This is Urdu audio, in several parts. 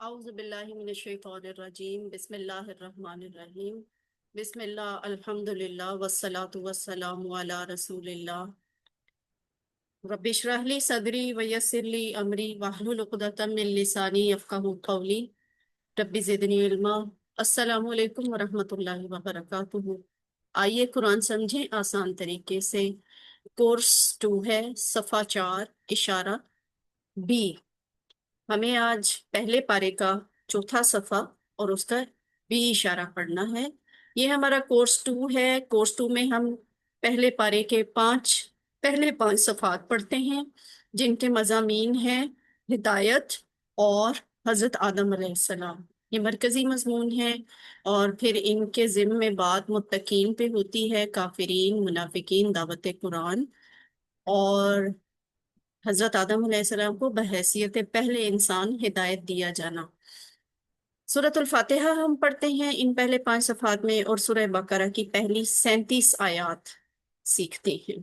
اعوذ باللہ من الشیطان الرجیم بسم اللہ الرحمن الرحیم بسم اللہ الحمد للہ والصلاة والسلام علی رسول اللہ رب اشرح لی صدری ویسر لی امری واحلل عقدۃ من لسانی یفقہوا قولی رب زدنی علما۔ السلام علیکم ورحمۃ اللہ وبرکاتہ۔ آئیے قرآن سمجھیں آسان طریقے سے۔ کورس 2 ہے، صفحہ 4، اشارہ بی۔ ہمیں آج پہلے پارے کا چوتھا صفحہ اور اس کا بی اشارہ پڑھنا ہے۔ یہ ہمارا کورس 2 ہے۔ کورس 2 میں ہم پہلے پارے کے پہلے 5 صفحات پڑھتے ہیں، جن کے مضامین ہیں ہدایت اور حضرت آدم علیہ السلام۔ یہ مرکزی مضمون ہے، اور پھر ان کے ضمن میں بات متقین پہ ہوتی ہے، کافرین، منافقین، دعوت قرآن، اور حضرت آدم علیہ السلام کو بحیثیت پہلے انسان ہدایت دیا جانا۔ سورۃ الفاتحہ ہم پڑھتے ہیں ان پہلے 5 صفحات میں، اور سورہ بقرہ کی پہلی 37 آیات سیکھتے ہیں۔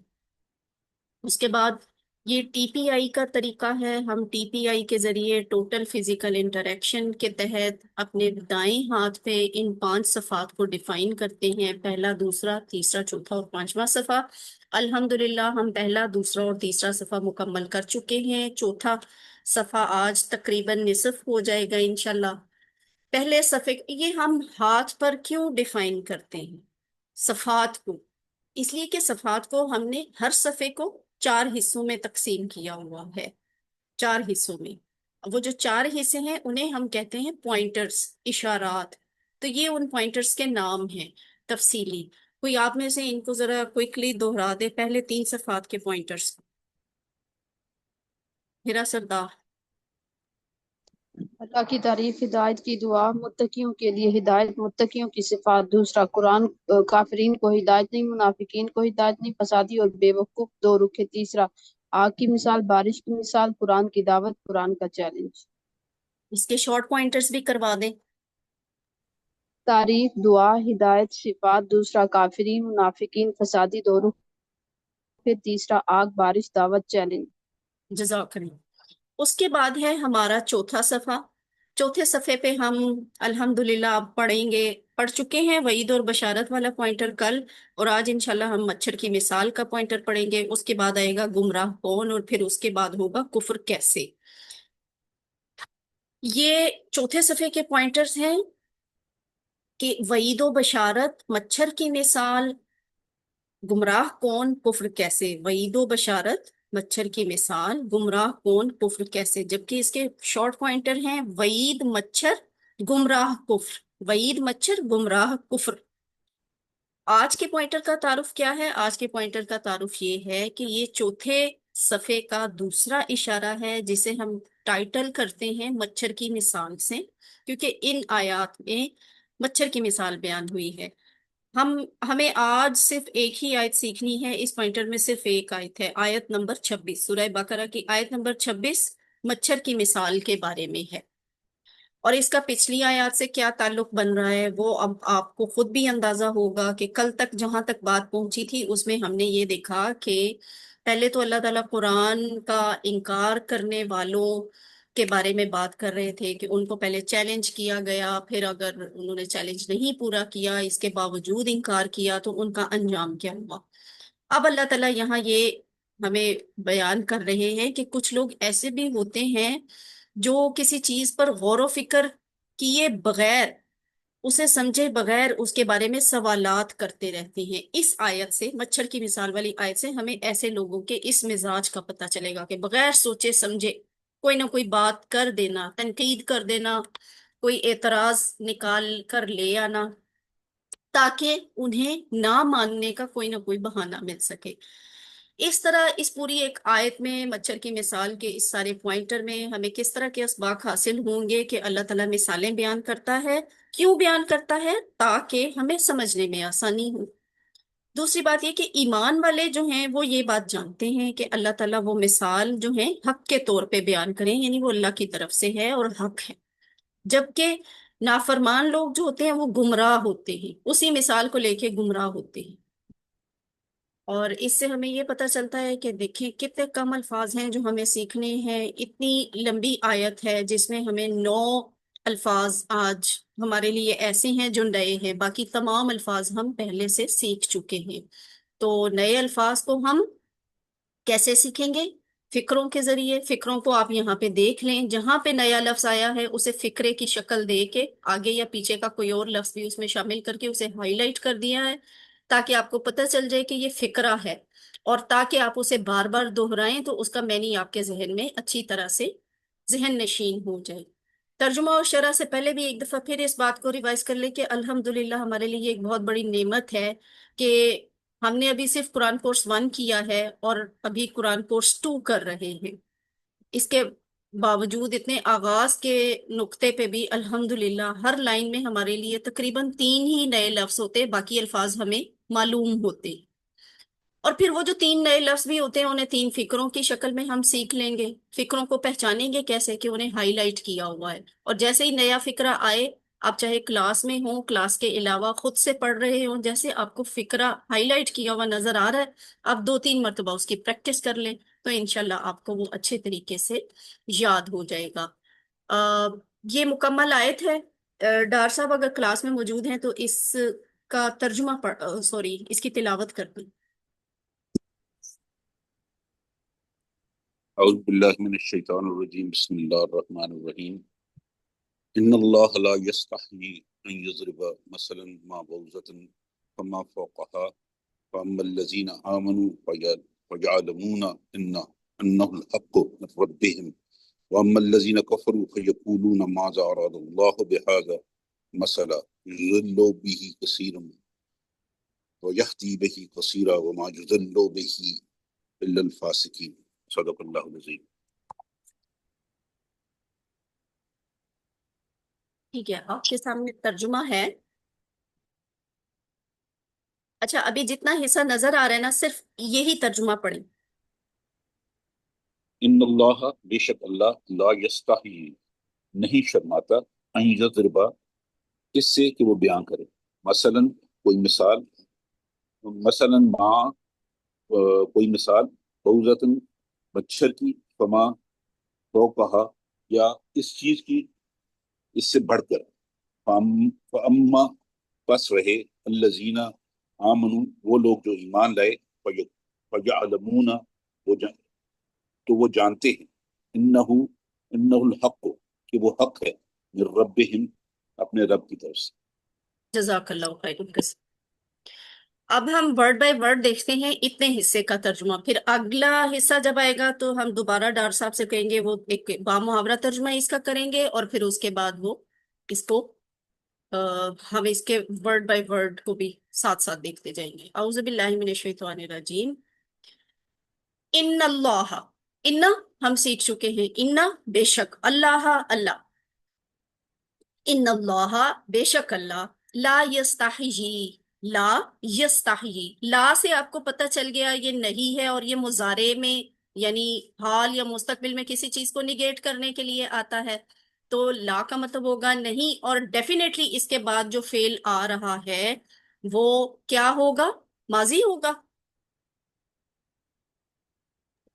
اس کے بعد یہ ٹی پی آئی کا طریقہ ہے۔ ہم ٹی پی آئی کے ذریعے ٹوٹل فزیکل انٹریکشن کے تحت اپنے دائیں ہاتھ پہ ان 5 صفحات کو ڈیفائن کرتے ہیں، پہلا، دوسرا، تیسرا، چوتھا اور 5واں صفحہ۔ الحمدللہ ہم پہلا، دوسرا اور تیسرا صفحہ مکمل کر چکے ہیں۔ چوتھا صفحہ آج تقریباً نصف ہو جائے گا انشاءاللہ۔ پہلے صفحے یہ ہم ہاتھ پر کیوں ڈیفائن کرتے ہیں صفحات کو؟ اس لیے کہ صفحات کو ہم نے ہر صفحے کو 4 حصوں میں تقسیم کیا ہوا ہے، 4 حصوں میں۔ وہ جو 4 حصے ہیں انہیں ہم کہتے ہیں پوائنٹرز، اشارات۔ تو یہ ان پوائنٹرز کے نام ہیں تفصیلی۔ کوئی آپ میں سے ان کو ذرا کوئکلی دوہرا دے، پہلے 3 صفحات کے پوائنٹرز۔ میرا سردار۔ اللہ کی تعریف، ہدایت کی دعا، متقیوں کے لیے ہدایت، متقیوں کی صفات۔ دوسرا، قرآن کافرین کو ہدایت نہیں، منافقین کو ہدایت نہیں، فسادی اور بے وقوف دو رخ۔ تیسرا، آگ کی مثال، بارش کی مثال، قرآن کی دعوت، قرآن کا چیلنج۔ اس کے شارٹ پوائنٹرز بھی کروا دیں۔ تعریف، دعا، ہدایت، صفات۔ دوسرا، کافرین، منافقین، فسادی دو رخ۔ تیسرا، آگ، بارش، دعوت، چیلنج۔ جزاک اللہ۔ اس کے بعد ہے ہمارا چوتھا صفحہ۔ چوتھے صفحے پہ ہم الحمدللہ آپ پڑھ چکے ہیں وعید اور بشارت والا پوائنٹر کل، اور آج انشاءاللہ ہم مچھر کی مثال کا پوائنٹر پڑھیں گے۔ اس کے بعد آئے گا گمراہ کون، اور پھر اس کے بعد ہوگا کفر کیسے۔ یہ چوتھے صفحے کے پوائنٹرز ہیں کہ وعید و بشارت، مچھر کی مثال، گمراہ کون، کفر کیسے۔ وعید و بشارت، مچھر کی مثال، گمراہ کون، کفر کیسے، جبکہ اس کے شارٹ پوائنٹر ہیں وعید مچھر، گمراہ کفر۔ وعید مچھر، گمراہ کفر۔ آج کے پوائنٹر کا تعارف کیا ہے؟ آج کے پوائنٹر کا تعارف یہ ہے کہ یہ چوتھے صفحے کا دوسرا اشارہ ہے، جسے ہم ٹائٹل کرتے ہیں مچھر کی مثال سے، کیونکہ ان آیات میں مچھر کی مثال بیان ہوئی ہے۔ ہمیں آج صرف ایک ہی آیت سیکھنی ہے، اس پوائنٹر میں صرف ایک آیت ہے، آیت نمبر 26، سورہ بقرہ کی آیت نمبر 26 مچھر کی مثال کے بارے میں ہے۔ اور اس کا پچھلی آیات سے کیا تعلق بن رہا ہے وہ اب آپ کو خود بھی اندازہ ہوگا کہ کل تک جہاں تک بات پہنچی تھی اس میں ہم نے یہ دیکھا کہ پہلے تو اللہ تعالیٰ قرآن کا انکار کرنے والوں کے بارے میں بات کر رہے تھے کہ ان کو پہلے چیلنج کیا گیا، پھر اگر انہوں نے چیلنج نہیں پورا کیا، اس کے باوجود انکار کیا، تو ان کا انجام کیا ہوا۔ اب اللہ تعالیٰ یہاں یہ ہمیں بیان کر رہے ہیں کہ کچھ لوگ ایسے بھی ہوتے ہیں جو کسی چیز پر غور و فکر کیے بغیر، اسے سمجھے بغیر اس کے بارے میں سوالات کرتے رہتے ہیں۔ اس آیت سے، مچھر کی مثال والی آیت سے، ہمیں ایسے لوگوں کے اس مزاج کا پتہ چلے گا کہ بغیر سوچے سمجھے کوئی نہ کوئی بات کر دینا، تنقید کر دینا، کوئی اعتراض نکال کر لے آنا، تاکہ انہیں نہ ماننے کا کوئی نہ کوئی بہانہ مل سکے۔ اس طرح اس پوری ایک آیت میں مچھر کی مثال کے اس سارے پوائنٹر میں ہمیں کس طرح کے اسباق حاصل ہوں گے کہ اللہ تعالیٰ مثالیں بیان کرتا ہے، کیوں بیان کرتا ہے؟ تاکہ ہمیں سمجھنے میں آسانی ہو۔ دوسری بات یہ کہ ایمان والے جو ہیں وہ یہ بات جانتے ہیں کہ اللہ تعالیٰ وہ مثال جو ہیں حق کے طور پہ بیان کریں، یعنی وہ اللہ کی طرف سے ہے اور حق ہے، جبکہ نافرمان لوگ جو ہوتے ہیں وہ گمراہ ہوتے ہیں، اسی مثال کو لے کے گمراہ ہوتے ہیں۔ اور اس سے ہمیں یہ پتہ چلتا ہے کہ دیکھیں کتنے کم الفاظ ہیں جو ہمیں سیکھنے ہیں۔ اتنی لمبی آیت ہے جس میں ہمیں 9 الفاظ آج ہمارے لیے ایسے ہیں جو نئے ہیں، باقی تمام الفاظ ہم پہلے سے سیکھ چکے ہیں۔ تو نئے الفاظ کو ہم کیسے سیکھیں گے؟ فکروں کے ذریعے۔ فکروں کو آپ یہاں پہ دیکھ لیں، جہاں پہ نیا لفظ آیا ہے اسے فکرے کی شکل دے کے آگے یا پیچھے کا کوئی اور لفظ بھی اس میں شامل کر کے اسے ہائی لائٹ کر دیا ہے، تاکہ آپ کو پتہ چل جائے کہ یہ فکرہ ہے، اور تاکہ آپ اسے بار بار دہرائیں تو اس کا معنی آپ کے ذہن میں اچھی طرح سے ذہن نشین ہو جائے۔ ترجمہ اور شرح سے پہلے بھی ایک دفعہ پھر اس بات کو ریوائز کر لیں کہ الحمدللہ ہمارے لیے ایک بہت بڑی نعمت ہے کہ ہم نے ابھی صرف قرآن کورس 1 کیا ہے اور ابھی قرآن کورس 2 کر رہے ہیں۔ اس کے باوجود اتنے آغاز کے نقطے پہ بھی الحمدللہ ہر لائن میں ہمارے لیے تقریباً 3 ہی نئے لفظ ہوتے، باقی الفاظ ہمیں معلوم ہوتے۔ اور پھر وہ جو 3 نئے لفظ بھی ہوتے ہیں انہیں 3 فکروں کی شکل میں ہم سیکھ لیں گے۔ فکروں کو پہچانیں گے کیسے؟ کہ انہیں ہائی لائٹ کیا ہوا ہے، اور جیسے ہی نیا فکرہ آئے، آپ چاہے کلاس میں ہوں، کلاس کے علاوہ خود سے پڑھ رہے ہوں، جیسے آپ کو فکرہ ہائی لائٹ کیا ہوا نظر آ رہا ہے، آپ 2-3 مرتبہ اس کی پریکٹس کر لیں تو انشاءاللہ آپ کو وہ اچھے طریقے سے یاد ہو جائے گا۔ آ، یہ مکمل آیت ہے۔ ڈار صاحب اگر کلاس میں موجود ہیں تو اس کا ترجمہ سوری، اس کی تلاوت کر دیں۔ اعوذ باللہ من الشیطان الرجیم، بسم اللہ الرحمن الرحیم۔ ان اللہ لا یستحیی ان یضرب مثلا ما بعوضۃ فما فوقها فاما الذین آمنوا فیعلمون انہ الحق من ربهم واما الذین کفروا فیقولون ماذا اراد اللہ بہذا مثلا یضل به کثیرا ویہدی به کثیرا وما یضل به الا الفاسقین۔ صدق اللہ العظیم۔ ٹھیک ہے، آپ کے سامنے ترجمہ ہے۔ اچھا، ابھی جتنا حصہ نظر آ رہا ہے نا، صرف یہی ترجمہ پڑھیں۔ ان اللہ، بے شک اللہ، لا یستحی، نہیں شرماتا، ان یضربا، اس سے کہ وہ بیان کرے، مثلا کوئی مثال، مثلا ما، کوئی مثال، بعوضۃ، مچھر کی، فما فوقہا، یا اس چیز کی، اس سے بڑھ کر، فاما، پس رہے، الذین آمنوا، وہ لوگ جو ایمان لائے، فیعلمون، تو وہ جانتے ہیں، انہ الحق، کہ وہ حق ہے، من ربہم، اپنے رب کی طرف سے۔ جزاک اللہ خیر۔ اب ہم ورڈ بائی ورڈ دیکھتے ہیں اتنے حصے کا ترجمہ، پھر اگلا حصہ جب آئے گا تو ہم دوبارہ ڈار صاحب سے کہیں گے وہ ایک بامحاورہ ترجمہ اس کا کریں گے، اور پھر اس کے بعد وہ اس کو ہم اس کے ورڈ بائی ورڈ کو بھی ساتھ ساتھ دیکھتے جائیں گے۔ اعوذ باللہ من الشیطان الرجیم۔ ان اللہ، ان ہم سیکھ چکے ہیں، ان بے شک، اللہ اللہ، ان اللہ بے شک اللہ، لا یستحیی، لا یستحیی، لا سے آپ کو پتہ چل گیا یہ نہیں ہے، اور یہ مضارع میں یعنی حال یا مستقبل میں کسی چیز کو نگیٹ کرنے کے لیے آتا ہے، تو لا کا مطلب ہوگا نہیں، اور ڈیفینیٹلی اس کے بعد جو فعل آ رہا ہے وہ کیا ہوگا؟ ماضی ہوگا،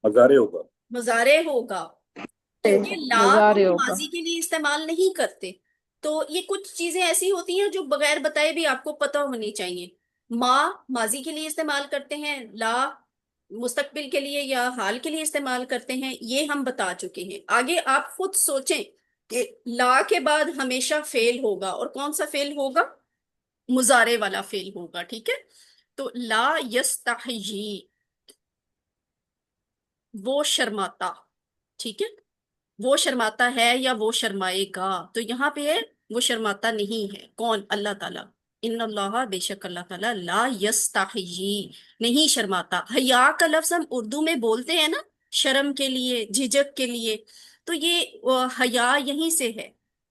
مظاہرے ہوگا۔ مضارع ہوگا، کیونکہ لا کو مظاہرے ہم ہوگا۔ ماضی کے لیے استعمال نہیں کرتے۔ تو یہ کچھ چیزیں ایسی ہوتی ہیں جو بغیر بتائے بھی آپ کو پتہ ہونی چاہیے۔ ما ماضی کے لیے استعمال کرتے ہیں، لا مستقبل کے لیے یا حال کے لیے استعمال کرتے ہیں، یہ ہم بتا چکے ہیں۔ آگے آپ خود سوچیں کہ لا کے بعد ہمیشہ فعل ہوگا، اور کون سا فعل ہوگا؟ مضارع والا فعل ہوگا، ٹھیک ہے؟ تو لا یستحیی، وہ شرماتا، ٹھیک ہے؟ وہ شرماتا ہے یا وہ شرمائے گا، تو یہاں پہ ہے وہ شرماتا نہیں ہے، کون؟ اللہ تعالیٰ۔ ان اللہ، بے شک اللہ تعالیٰ، لا یستحیی، نہیں شرماتا۔ حیا کا لفظ ہم اردو میں بولتے ہیں نا، شرم کے لیے، جھجک کے لیے، تو یہ حیا یہیں سے ہے۔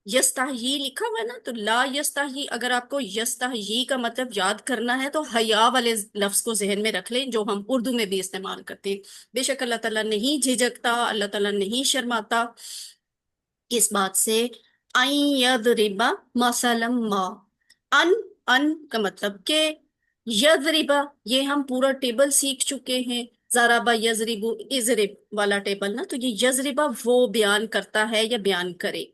یستحیی لکھا ہوا ہے نا، تو لا یستحیی، اگر آپ کو یستحیی کا مطلب یاد کرنا ہے تو حیا والے لفظ کو ذہن میں رکھ لیں، جو ہم اردو میں بھی استعمال کرتے ہیں۔ بے شک اللہ تعالیٰ نہیں جھجکتا، اللہ تعالیٰ نہیں شرماتا اس بات سے۔ ان یضرب مثلا ما، ان، ان کا مطلب کہ، یضرب، یہ ہم پورا ٹیبل سیکھ چکے ہیں، ضرب یضرب اضرب والا ٹیبل نا، تو یہ یضرب وہ بیان کرتا ہے یا بیان کرے۔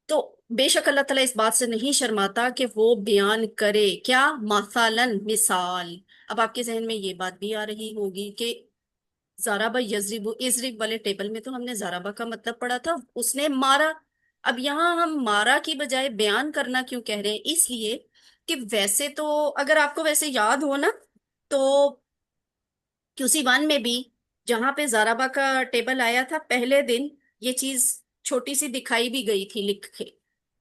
تو بے شک اللہ تعالیٰ اس بات سے نہیں شرماتا کہ وہ بیان کرے کیا، مثلاً مثال۔ اب آپ کے ذہن میں یہ بات بھی آ رہی ہوگی کہ زارابا یضرب، اضرب والے ٹیبل میں تو ہم نے زارابا کا مطلب پڑھا تھا، اس نے مارا۔ اب یہاں ہم مارا کی بجائے بیان کرنا کیوں کہہ رہے ہیں؟ اس لیے کہ ویسے تو اگر آپ کو ویسے یاد ہو نا، تو QC1 میں بھی جہاں پہ زارابا کا ٹیبل آیا تھا پہلے دن، یہ چیز چھوٹی سی دکھائی بھی گئی تھی لکھ کے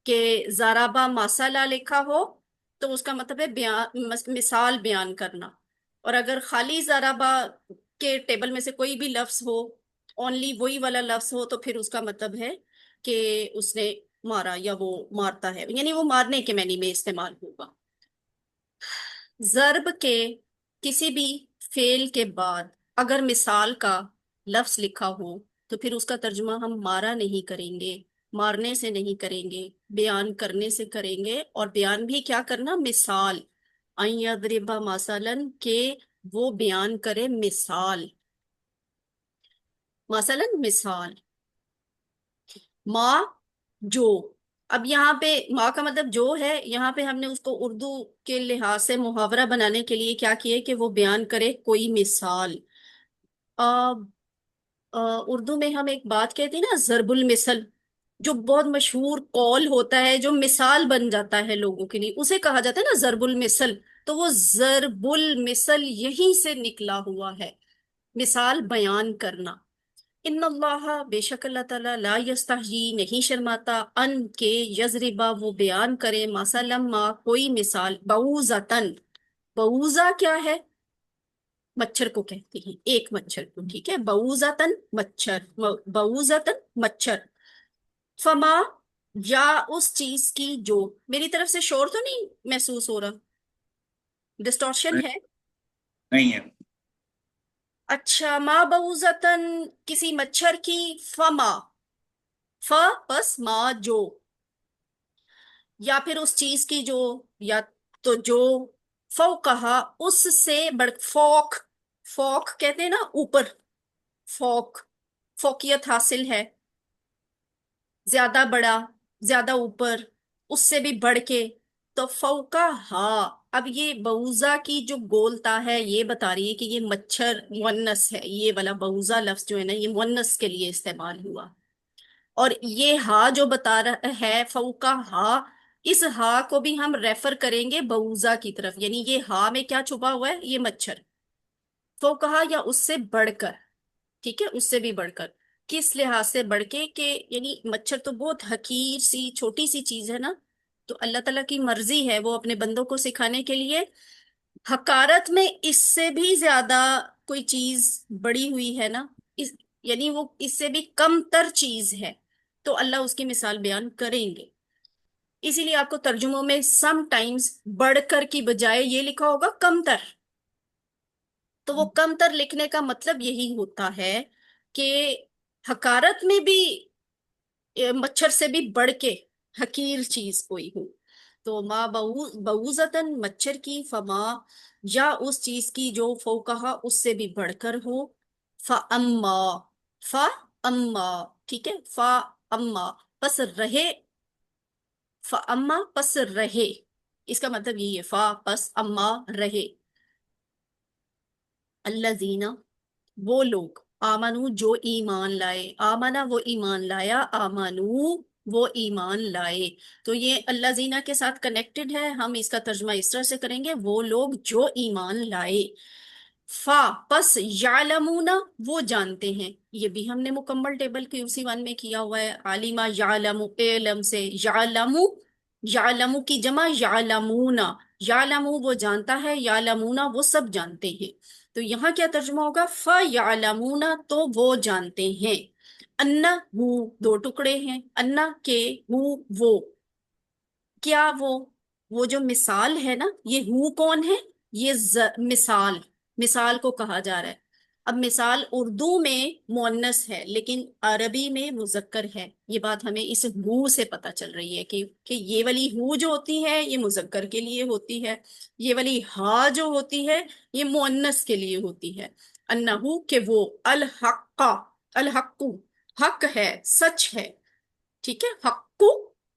کہ زارابا ماسالہ لکھا ہو تو اس کا مطلب ہے مثال بیان کرنا، اور اگر خالی زارابا کے ٹیبل میں سے کوئی بھی لفظ ہو، اونلی وہی والا لفظ ہو، تو پھر اس کا مطلب ہے کہ اس نے مارا یا وہ مارتا ہے، یعنی وہ مارنے کے معنی میں استعمال ہوگا۔ ضرب کے کسی بھی فعل کے بعد اگر مثال کا لفظ لکھا ہو تو پھر اس کا ترجمہ ہم مارا نہیں کریں گے، مارنے سے نہیں کریں گے، بیان کرنے سے کریں گے، اور بیان بھی کیا کرنا؟ مثال۔ ان یضرب مثلا، کہ وہ بیان کرے مثال، مثلا مثال۔ ماں، جو، اب یہاں پہ ماں کا مطلب جو ہے، یہاں پہ ہم نے اس کو اردو کے لحاظ سے محاورہ بنانے کے لیے کیا کیے کہ وہ بیان کرے کوئی مثال۔ آ, اردو میں ہم ایک بات کہتے ہیں نا، ضرب المثل، جو بہت مشہور قول ہوتا ہے جو مثال بن جاتا ہے لوگوں کے لیے، اسے کہا جاتا ہے نا ضرب المثل۔ تو وہ ضرب المثل یہیں سے نکلا ہوا ہے، مثال بیان کرنا۔ ان اللہ، بے شک اللہ تعالیٰ، لا یستحیی، نہیں شرماتا، ان کے یضربا، وہ بیان کرے، مثلا ما، کوئی مثال، بعوضتن، بعوضہ کیا ہے؟ مچھر کو کہتے ہیں، ایک مچھر کو، ٹھیک ہے، بعوضتن مچھر، بعوضتن مچھر، فما، یا اس چیز کی جو، میری طرف سے شور تو نہیں محسوس ہو رہا؟ ڈسٹورشن ہے؟ نہیں ہے۔ اچھا، ما بعوضتن، کسی مچھر کی، فما، ف پس ما، جو، یا پھر اس چیز کی جو، یا تو جو، فوقہا، اس سے بڑھ، فوق، فوق کہتے ہیں نا اوپر، فوق، فوقیت حاصل ہے، زیادہ بڑا، زیادہ اوپر، اس سے بھی بڑھ کے، تو فوقہا۔ اب یہ بعوضہ کی جو گولتا ہے یہ بتا رہی ہے کہ یہ مچھر مؤنث ہے، یہ والا بعوضہ لفظ جو ہے نا یہ مؤنث کے لیے استعمال ہوا، اور یہ ہا جو بتا رہا ہے فوقا ہا، اس ہا کو بھی ہم ریفر کریں گے بعوضہ کی طرف، یعنی یہ ہا میں کیا چھپا ہوا ہے؟ یہ مچھر، فوقہا یا اس سے بڑھ کر، ٹھیک ہے، اس سے بھی بڑھ کر، کس لحاظ سے بڑھ کے کہ یعنی مچھر تو بہت حقیر سی چھوٹی سی چیز ہے نا، تو اللہ تعالیٰ کی مرضی ہے وہ اپنے بندوں کو سکھانے کے لیے حقارت میں اس سے بھی زیادہ کوئی چیز بڑی ہوئی ہے نا، یعنی وہ اس سے بھی کم تر چیز ہے، تو اللہ اس کی مثال بیان کریں گے۔ اسی لیے آپ کو ترجموں میں سم ٹائمز بڑھ کر کی بجائے یہ لکھا ہوگا کم تر، تو وہ کم تر لکھنے کا مطلب یہی ہوتا ہے کہ حقارت میں بھی مچھر سے بھی بڑھ کے حقیر چیز کوئی ہو، تو ما بعوضتن، مچھر کی، فما، یا اس چیز کی جو فوقہا، اس سے بھی بڑھ کر ہو، فاما، فاما، ٹھیک ہے، فاما، پس رہے، فاما پس رہے، اس کا مطلب یہ ہے فا پس اما رہے، الذین، وہ لوگ، آمنو جو ایمان لائے، آمنا وہ ایمان لایا، آمنو وہ ایمان لائے، تو یہ اللہ زینہ کے ساتھ کنیکٹڈ ہے، ہم اس کا ترجمہ اس طرح سے کریں گے، وہ لوگ جو ایمان لائے، فا پس یعلمون، وہ جانتے ہیں، یہ بھی ہم نے مکمل ٹیبل QC1 میں کیا ہوا ہے، عالمہ یعلم، علم سے یعلم، یعلم کی جمع یعلمون، یعلم وہ جانتا ہے، یعلمون وہ سب جانتے ہیں، تو یہاں کیا ترجمہ ہوگا؟ فَيَعْلَمُونَ، تو وہ جانتے ہیں، انا، دو ٹکڑے ہیں، انا کے، وہ، کیا وہ جو مثال ہے نا، یہ کون ہے؟ یہ مثال، مثال کو کہا جا رہا ہے۔ اب مثال اردو میں مؤنث ہے لیکن عربی میں مذکر ہے، یہ بات ہمیں اس سے پتہ چل رہی ہے کہ یہ والی جو ہوتی ہے یہ مذکر کے لیے ہوتی ہے، یہ والی ہا جو ہوتی ہے یہ مؤنث کے لیے ہوتی ہے، انہو، کہ وہ، الحق، الحق، حق ہے، سچ ہے، ٹھیک ہے، حق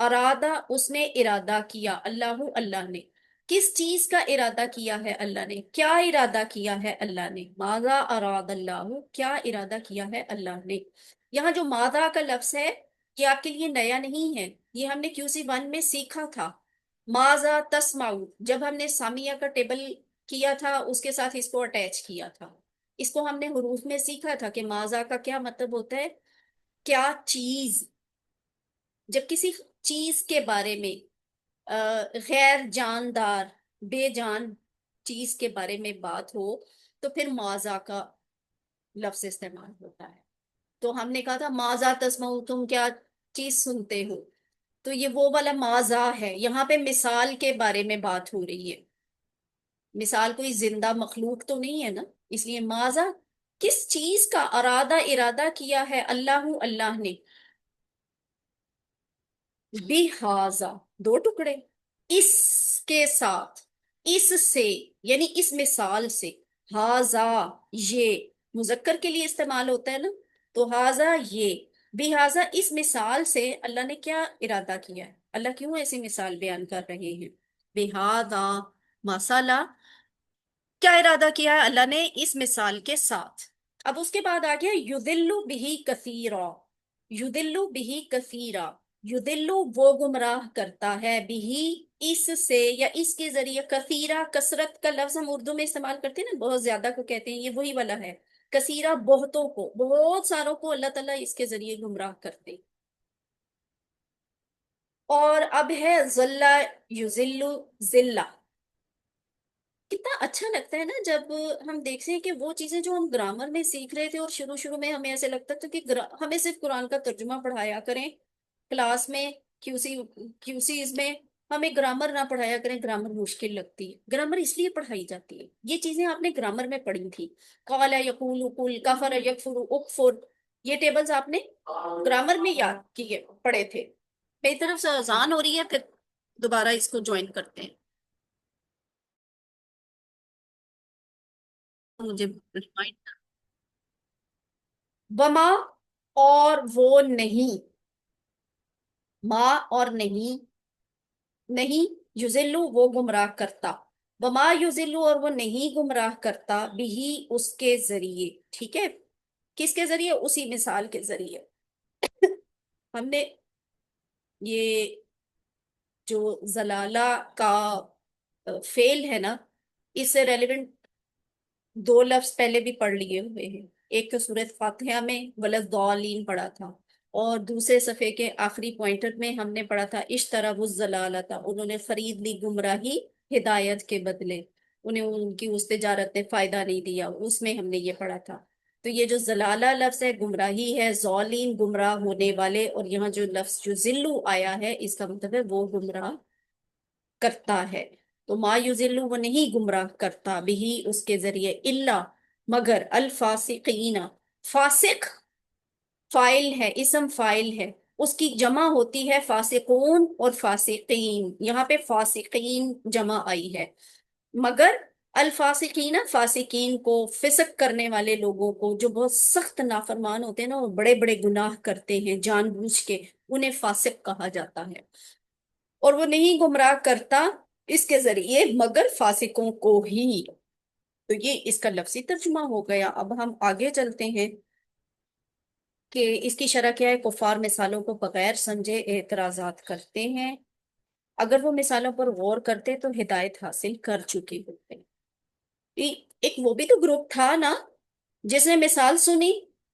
ارادہ اس نے ارادہ کیا، اللہ نے کس چیز کا ارادہ کیا ہے، اللہ نے کیا ارادہ کیا ہے، اللہ نے ماذا اراد اللہ، کیا ارادہ کیا ہے اللہ نے۔ یہاں جو ماذا کا لفظ ہے یہ آپ کے لیے نیا نہیں ہے، یہ ہم نے QC1 میں سیکھا تھا۔ ماذا تسمعو، جب ہم نے سامیہ کا ٹیبل کیا تھا اس کے ساتھ اس کو اٹیچ کیا تھا، اس کو ہم نے حروف میں سیکھا تھا کہ ماذا کا کیا مطلب ہوتا ہے، کیا چیز۔ جب کسی چیز کے بارے میں غیر جاندار، بے جان چیز کے بارے میں بات ہو تو پھر ماذا کا لفظ استعمال ہوتا ہے۔ تو ہم نے کہا تھا ماذا تسمعو، تم کیا چیز سنتے ہو، تو یہ وہ والا ماذا ہے۔ یہاں پہ مثال کے بارے میں بات ہو رہی ہے، مثال کوئی زندہ مخلوق تو نہیں ہے نا، اس لیے ماذا کس چیز کا ارادہ کیا ہے اللہ نے، بہذا دو ٹکڑے، اس کے ساتھ، اس سے یعنی اس مثال سے، ہاذا یہ مذکر کے لیے استعمال ہوتا ہے نا، تو ہاذا یہ، بہذا اس مثال سے اللہ نے کیا ارادہ کیا ہے، اللہ کیوں ایسی مثال بیان کر رہے ہیں، بہذا مسئلہ، کیا ارادہ کیا ہے اللہ نے اس مثال کے ساتھ۔ اب اس کے بعد آ گیا یذل بہ کثیرا، یذل بہ کثیرا، یذل وہ گمراہ کرتا ہے بہ اس سے یا اس کے ذریعے، کثیرا کثرت کا لفظ ہم اردو میں استعمال کرتے ہیں نا، بہت زیادہ کو کہتے ہیں، یہ وہی والا ہے، کثیرا بہتوں کو، بہت ساروں کو اللہ تعالیٰ اس کے ذریعے گمراہ کرتے۔ اور اب ہے ذلہ یذل ذلہ، کتنا اچھا لگتا ہے نا جب ہم دیکھتے ہیں کہ وہ چیزیں جو ہم گرامر میں سیکھ رہے تھے اور شروع میں ہمیں ایسے لگتا تھا کہ ہمیں صرف قرآن کا ترجمہ پڑھایا کریں کلاس میں، QCز میں، ہمیں گرامر نہ پڑھایا کریں، گرامر مشکل لگتی ہے، گرامر اس لیے پڑھائی جاتی ہے، یہ چیزیں آپ نے گرامر میں پڑھی تھی، قال یقول قل کفر یکفر اکفر، یہ ٹیبلز آپ نے گرامر میں یاد کیے پڑھے تھے۔ میری طرف سے اذان ہو رہی ہے، پھر دوبارہ اس کو جوائن کرتے ہیں، مجھے ریمائنڈ، وما اور وہ نہیں، ماں اور نہیں، نہیں یذلو وہ گمراہ کرتا، وما یذلو اور وہ نہیں گمراہ کرتا بھی اس کے ذریعے، ٹھیک ہے، کس کے ذریعے، اسی مثال کے ذریعے۔ ہم نے یہ جو زلالہ کا فعل ہے نا، اس سے ریلیونٹ دو لفظ پہلے بھی پڑھ لیے ہوئے ہیں، ایک تو سورۃ فاتحہ میں ولضالین پڑھا تھا، اور دوسرے صفحے کے آخری پوائنٹر میں ہم نے پڑھا تھا اشتروا الضلالۃ، انہوں نے خرید لی گمراہی ہدایت کے بدلے، انہیں ان کی اس تجارت نے فائدہ نہیں دیا، اس میں ہم نے یہ پڑھا تھا۔ تو یہ جو زلالہ لفظ ہے گمراہی ہے، ضالین گمراہ ہونے والے، اور یہاں جو لفظ جو ذلو آیا ہے اس کا مطلب ہے وہ گمراہ کرتا ہے۔ تو ما یذل وہ نہیں گمراہ کرتا بھی اس کے ذریعے، الا مگر، الفاسقین، فاسق فائل ہے، اسم فائل ہے، اس کی جمع ہوتی ہے فاسقون اور فاسقین، یہاں پہ فاسقین جمع آئی ہے، مگر الفاسقین فاسقین کو، فسق کرنے والے لوگوں کو، جو بہت سخت نافرمان ہوتے ہیں نا، وہ بڑے بڑے گناہ کرتے ہیں جان بوجھ کے، انہیں فاسق کہا جاتا ہے، اور وہ نہیں گمراہ کرتا اس کے ذریعے مگر فاسقوں کو ہی۔ تو یہ اس کا لفظی ترجمہ ہو گیا۔ اب ہم آگے چلتے ہیں کہ اس کی شرح کیا ہے، کفار مثالوں کو بغیر سمجھے اعتراضات کرتے ہیں، اگر وہ مثالوں پر غور کرتے تو ہدایت حاصل کر چکے ہوتے۔ ایک وہ بھی تو گروپ تھا نا جس نے مثال سنی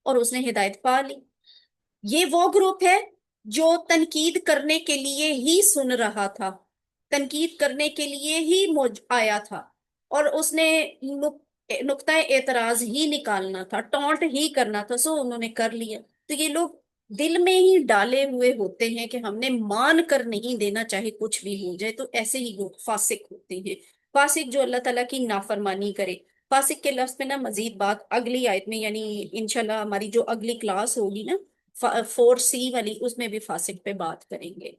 اور اس نے ہدایت پا لی، یہ وہ گروپ ہے جو تنقید کرنے کے لیے ہی سن رہا تھا، تنقید کرنے کے لیے ہی آیا تھا، اور اس نے نقطہ اعتراض ہی نکالنا تھا، ٹونٹ ہی کرنا تھا، سو انہوں نے کر لیا۔ تو یہ لوگ دل میں ہی ڈالے ہوئے ہوتے ہیں کہ ہم نے مان کر نہیں دینا چاہے کچھ بھی ہو جائے، تو ایسے ہی لوگ فاسق ہوتے ہیں، فاسق جو اللہ تعالیٰ کی نافرمانی کرے۔ فاسق کے لفظ میں نا مزید بات اگلی آیت میں، یعنی انشاءاللہ ہماری جو اگلی کلاس ہوگی نا 4C والی، اس میں بھی فاسق پہ بات کریں گے۔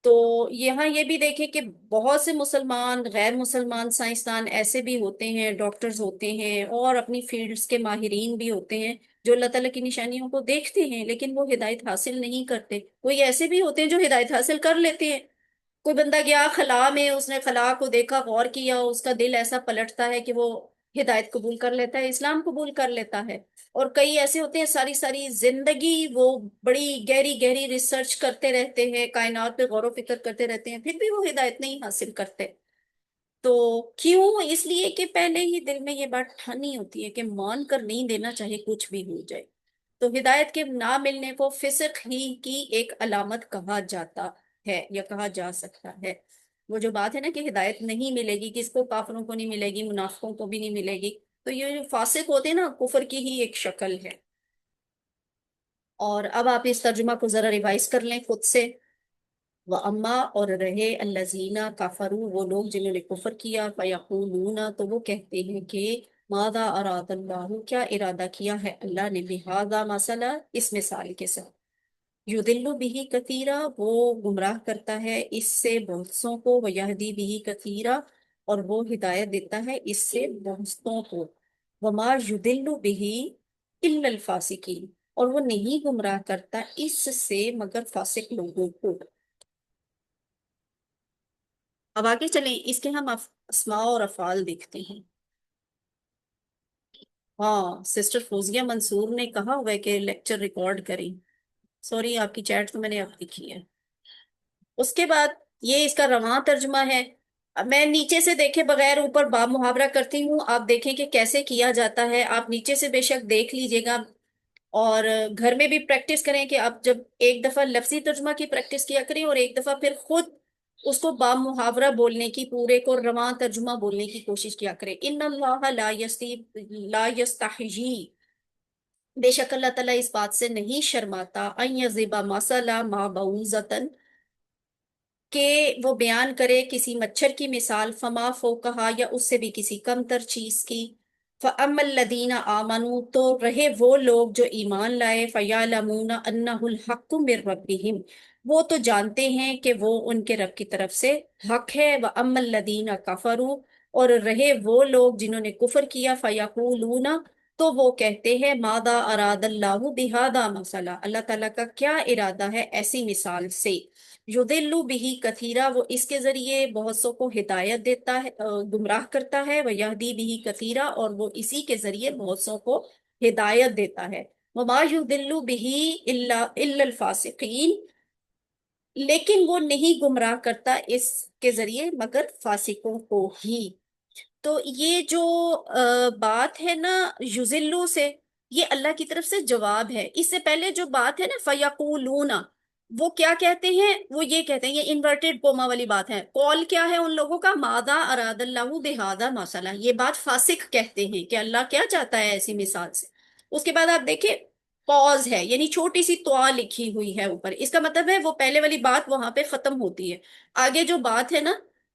تو یہاں یہ بھی دیکھیں کہ بہت سے مسلمان غیر مسلمان سائنسدان ایسے بھی ہوتے ہیں، ڈاکٹرز ہوتے ہیں اور اپنی فیلڈز کے ماہرین بھی ہوتے ہیں جو اللہ تعالیٰ کی نشانیوں کو دیکھتے ہیں لیکن وہ ہدایت حاصل نہیں کرتے۔ کوئی ایسے بھی ہوتے ہیں جو ہدایت حاصل کر لیتے ہیں۔ کوئی بندہ گیا خلا میں، اس نے خلا کو دیکھا، غور کیا، اس کا دل ایسا پلٹتا ہے کہ وہ ہدایت قبول کر لیتا ہے، اسلام قبول کر لیتا ہے۔ اور کئی ایسے ہوتے ہیں ساری ساری زندگی وہ بڑی گہری گہری ریسرچ کرتے رہتے ہیں، کائنات پہ غور و فکر کرتے رہتے ہیں، پھر بھی وہ ہدایت نہیں حاصل کرتے۔ تو کیوں؟ اس لیے کہ پہلے ہی دل میں یہ بات ٹھانی ہوتی ہے کہ مان کر نہیں دینا چاہے کچھ بھی ہو جائے۔ تو ہدایت کے نہ ملنے کو فسق ہی کی ایک علامت کہا جاتا ہے یا کہا جا سکتا ہے۔ وہ جو بات ہے نا کہ ہدایت نہیں ملے گی، کس کو؟ کافروں کو نہیں ملے گی، منافقوں کو بھی نہیں ملے گی، تو یہ جو فاسق ہوتے ہیں نا، کفر کی ہی ایک شکل ہے۔ اور اب آپ اس ترجمہ کو ذرا ریوائز کر لیں خود سے۔ وَأَمَّا، اور رہے الَّذِينَ كَفَرُوا، وہ لوگ جنہوں نے کفر کیا، فَيَقُولُونَ، تو وہ کہتے ہیں کہ ماذا اراد اللہ، کیا ارادہ کیا ہے اللہ نے، بہذا مثلا، اس مثال کے ساتھ، یضل بہ کثیرا، وہ گمراہ کرتا ہے اس سے بہتوں کو، ویہدی بہ کثیرا، اور وہ ہدایت دیتا ہے اس سے بہتوں کو، وما یضل بہ الا الفاسقین، اور وہ نہیں گمراہ کرتا اس سے مگر فاسق لوگوں کو۔ اب آگے چلیں، اس کے ہم اسماء اور افعال دیکھتے ہیں۔ ہاں، سسٹر فوزیہ منصور نے کہا ہوا ہے کہ لیکچر ریکارڈ کریں۔ سوری، آپ کی چیٹ تو میں نے اب لکھی ہے۔ اس کے بعد یہ اس کا رواں ترجمہ ہے۔ اب میں نیچے سے دیکھے بغیر اوپر باب محاورہ کرتی ہوں، آپ دیکھیں کہ کیسے کیا جاتا ہے۔ آپ نیچے سے بے شک دیکھ لیجئے گا، اور گھر میں بھی پریکٹس کریں کہ آپ جب ایک دفعہ لفظی ترجمہ کی پریکٹس کیا کریں اور ایک دفعہ پھر خود اس کو با محاورہ بولنے کی، پورے کو رواں ترجمہ بولنے کی کوشش کیا کریں۔ ان اللہ لا یستحیی، بے شک اللہ تعالیٰ اس بات سے نہیں شرماتا، ان یضرب مثلا ما بعوضۃ، کہ وہ بیان کرے کسی مچھر کی مثال، فما فوقہا، یا اس سے بھی کسی کم تر چیز کی، فَأَمَّا الَّذِينَ آمَنُوا، تو رہے وہ لوگ جو ایمان لائے، فَيَعْلَمُونَ أَنَّهُ الْحَقُّ مِنْ رَبِّهِمْ، وہ تو جانتے ہیں کہ وہ ان کے رب کی طرف سے حق ہے۔ وَأَمَّا الَّذِينَ كَفَرُوا، اور رہے وہ لوگ جنہوں نے کفر کیا، فَيَقُولُونَ، تو وہ کہتے ہیں ماذا اراد اللہ بہذا مثلا، اللہ تعالیٰ کا کیا ارادہ ہے ایسی مثال سے، یضل بہ کثیرا، وہ اس کے ذریعے بہت سو کو ہدایت دیتا ہے، گمراہ کرتا ہے، ویہدی بہ کثیرا، اور وہ اسی کے ذریعے بہت سو کو ہدایت دیتا ہے، وما یضل بہ الا الفاسقین، لیکن وہ نہیں گمراہ کرتا اس کے ذریعے مگر فاسقوں کو ہی۔ تو یہ جو بات ہے نا یضلو سے، یہ اللہ کی طرف سے جواب ہے۔ اس سے پہلے جو بات ہے نا فیقولون، وہ کیا کہتے ہیں؟ وہ یہ کہتے ہیں، یہ انورٹڈ کوما والی بات ہے۔ قول کیا ہے ان لوگوں کا؟ ماذا اراد اللہ بہذا مثلا، یہ بات فاسق کہتے ہیں کہ اللہ کیا چاہتا ہے ایسی مثال سے۔ اس کے بعد آپ دیکھیں پوز ہے، یعنی چھوٹی سی دعا لکھی ہوئی ہے اوپر، اس کا مطلب ہے وہ پہلے والی بات وہاں پہ ختم ہوتی ہے، آگے جو بات ہے نا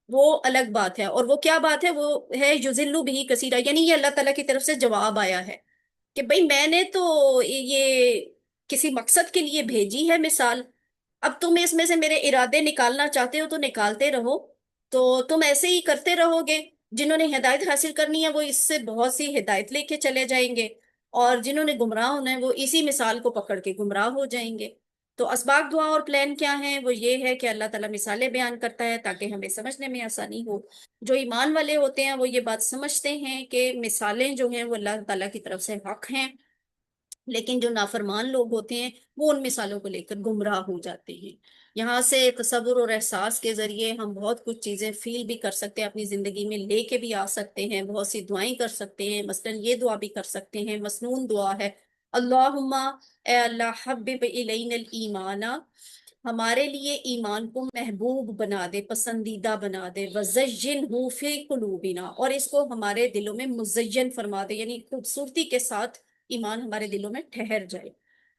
وہ الگ بات ہے۔ اور وہ کیا بات ہے؟ وہ ہے یضل بہ کثیرا، یعنی یہ اللہ تعالیٰ کی طرف سے جواب آیا ہے کہ بھئی میں نے تو یہ کسی مقصد کے لیے بھیجی ہے مثال، اب تم اس میں سے میرے ارادے نکالنا چاہتے ہو تو نکالتے رہو، تو تم ایسے ہی کرتے رہو گے، جنہوں نے ہدایت حاصل کرنی ہے وہ اس سے بہت سی ہدایت لے کے چلے جائیں گے، اور جنہوں نے گمراہ ہونا ہے وہ اسی مثال کو پکڑ کے گمراہ ہو جائیں گے۔ تو اسباق دعا اور پلان کیا ہیں؟ وہ یہ ہے کہ اللہ تعالیٰ مثالیں بیان کرتا ہے تاکہ ہمیں سمجھنے میں آسانی ہو۔ جو ایمان والے ہوتے ہیں وہ یہ بات سمجھتے ہیں کہ مثالیں جو ہیں وہ اللہ تعالیٰ کی طرف سے حق ہیں، لیکن جو نافرمان لوگ ہوتے ہیں وہ ان مثالوں کو لے کر گمراہ ہو جاتے ہیں۔ یہاں سے تصور اور احساس کے ذریعے ہم بہت کچھ چیزیں فیل بھی کر سکتے ہیں، اپنی زندگی میں لے کے بھی آ سکتے ہیں، بہت سی دعائیں کر سکتے ہیں، مثلا یہ دعا بھی کر سکتے ہیں، مسنون دعا ہے، اللہم، اے اللہ، حبب الینا الایمان، ہمارے لیے ایمان کو محبوب بنا دے، پسندیدہ بنا دے، وزینہ فی قلوبنا، اور اس کو ہمارے دلوں میں مزین فرما دے، یعنی خوبصورتی کے ساتھ ایمان ہمارے دلوں میں ٹھہر جائے۔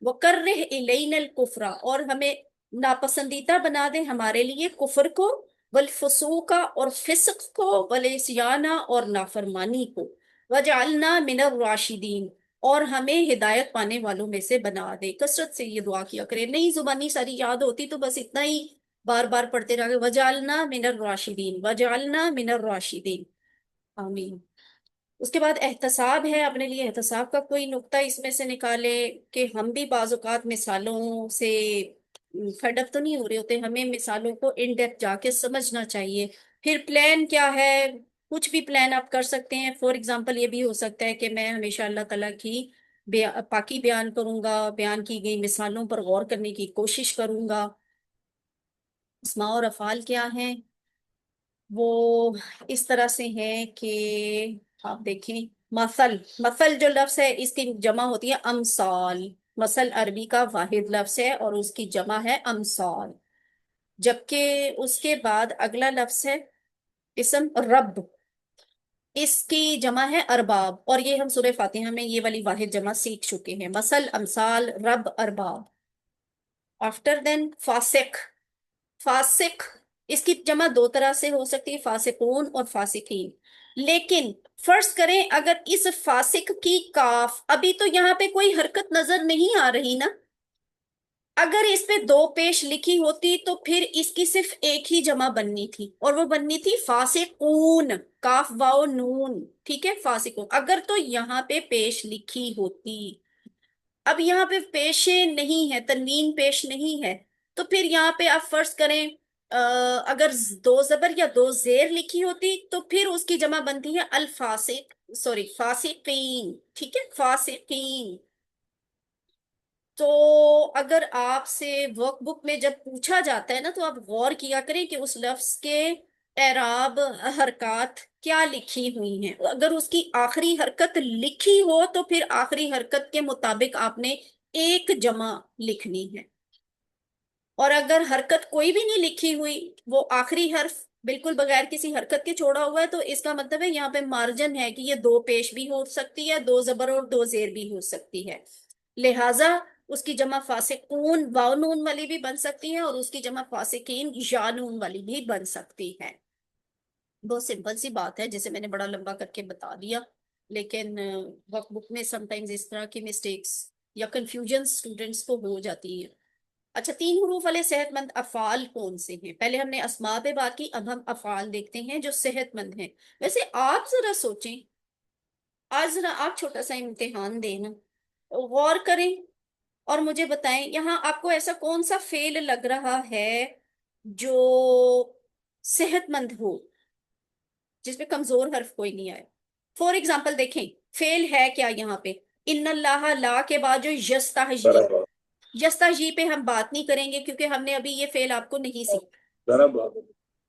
وَكَرِّهْ إِلَيْنَا الْكُفْرَ، اور ہمیں ناپسندیدہ بنا دے ہمارے لیے کفر کو، والفسوق، اور فسق کو، والعصیان، اور نافرمانی کو، وَجْعَلْنَا مِنَ الرَّاشِدِينَ، اور ہمیں ہدایت پانے والوں میں سے بنا دے۔ کثرت سے یہ دعا کیا کرے، نہیں زبانی ساری یاد ہوتی تو بس اتنا ہی بار بار پڑھتے رہے، وجعلنا من الراشدین، وجعلنا من الراشدین، آمین۔ اس کے بعد احتساب ہے، اپنے لیے احتساب کا کوئی نقطہ اس میں سے نکالے کہ ہم بھی بعض اوقات مثالوں سے فیڈ اپ تو نہیں ہو رہے ہوتے، ہمیں مثالوں کو ان ڈیپتھ جا کے سمجھنا چاہیے۔ پھر پلان کیا ہے، کچھ بھی پلان آپ کر سکتے ہیں۔ فور ایگزامپل یہ بھی ہو سکتا ہے کہ میں ہمیشہ اللہ تعالیٰ کی پاکی بیان کروں گا، بیان کی گئی مثالوں پر غور کرنے کی کوشش کروں گا۔ اسماء اور افعال کیا ہیں، وہ اس طرح سے ہیں کہ آپ دیکھیں، مثل، مثل جو لفظ ہے اس کی جمع ہوتی ہے امثال، مثل عربی کا واحد لفظ ہے اور اس کی جمع ہے امثال، جبکہ اس کے بعد اگلا لفظ ہے اسم رب، اس کی جمع ہے ارباب، اور یہ ہم سورہ فاتحہ میں یہ والی واحد جمع سیکھ چکے ہیں، مثل، امثال، رب، ارباب۔ آفٹر دین فاسق، فاسق اس کی جمع دو طرح سے ہو سکتی ہے، فاسقون اور فاسقین، لیکن فرض کریں اگر اس فاسق کی کاف، ابھی تو یہاں پہ کوئی حرکت نظر نہیں آ رہی نا، اگر اس پہ دو پیش لکھی ہوتی تو پھر اس کی صرف ایک ہی جمع بننی تھی، اور وہ بننی تھی فاسقون، کاف واو نون، ٹھیک ہے، فاسقون۔ اگر تو یہاں پہ پیش لکھی ہوتی، اب یہاں پہ پیش نہیں ہے، تنوین پیش نہیں ہے، تو پھر یہاں پہ آپ فرض کریں اگر دو زبر یا دو زیر لکھی ہوتی تو پھر اس کی جمع بنتی ہے الفاسق، سوری فاسقین، ٹھیک ہے، فاسقین۔ تو اگر آپ سے ورک بک میں جب پوچھا جاتا ہے نا تو آپ غور کیا کریں کہ اس لفظ کے اعراب، حرکات کیا لکھی ہوئی ہیں، اگر اس کی آخری حرکت لکھی ہو تو پھر آخری حرکت کے مطابق آپ نے ایک جمع لکھنی ہے، اور اگر حرکت کوئی بھی نہیں لکھی ہوئی، وہ آخری حرف بالکل بغیر کسی حرکت کے چھوڑا ہوا ہے، تو اس کا مطلب ہے یہاں پہ مارجن ہے کہ یہ دو پیش بھی ہو سکتی ہے، دو زبر اور دو زیر بھی ہو سکتی ہے، لہٰذا اس کی جمع فاسقون واو نون والی بھی بن سکتی ہے، اور اس کی جمع فاسقین یا نون والی بھی بن سکتی ہے۔ بہت سمپل سی بات ہے جسے میں نے بڑا لمبا کر کے بتا دیا، لیکن ورک بک میں سم ٹائمز اس طرح کی مسٹیکس یا کنفیوژن اسٹوڈینٹس کو ہو جاتی ہے۔ اچھا، تین حروف والے صحت مند افعال کون سے ہیں؟ پہلے ہم نے اسماء پہ بات کی، اب ہم افعال دیکھتے ہیں جو صحت مند ہیں۔ ویسے آپ ذرا سوچیں، آج ذرا آپ چھوٹا سا امتحان دینا، غور کریں اور مجھے بتائیں یہاں آپ کو ایسا کون سا فعل لگ رہا ہے جو صحت مند ہو، جس پہ کمزور حرف کوئی نہیں آئے۔ فور ایگزامپل دیکھیں، فعل ہے کیا یہاں پہ، ان اللہ، لا کے بعد جو یستحیی، یستحیی پہ ہم بات نہیں کریں گے کیونکہ ہم نے ابھی یہ فعل آپ کو نہیں سیکھا۔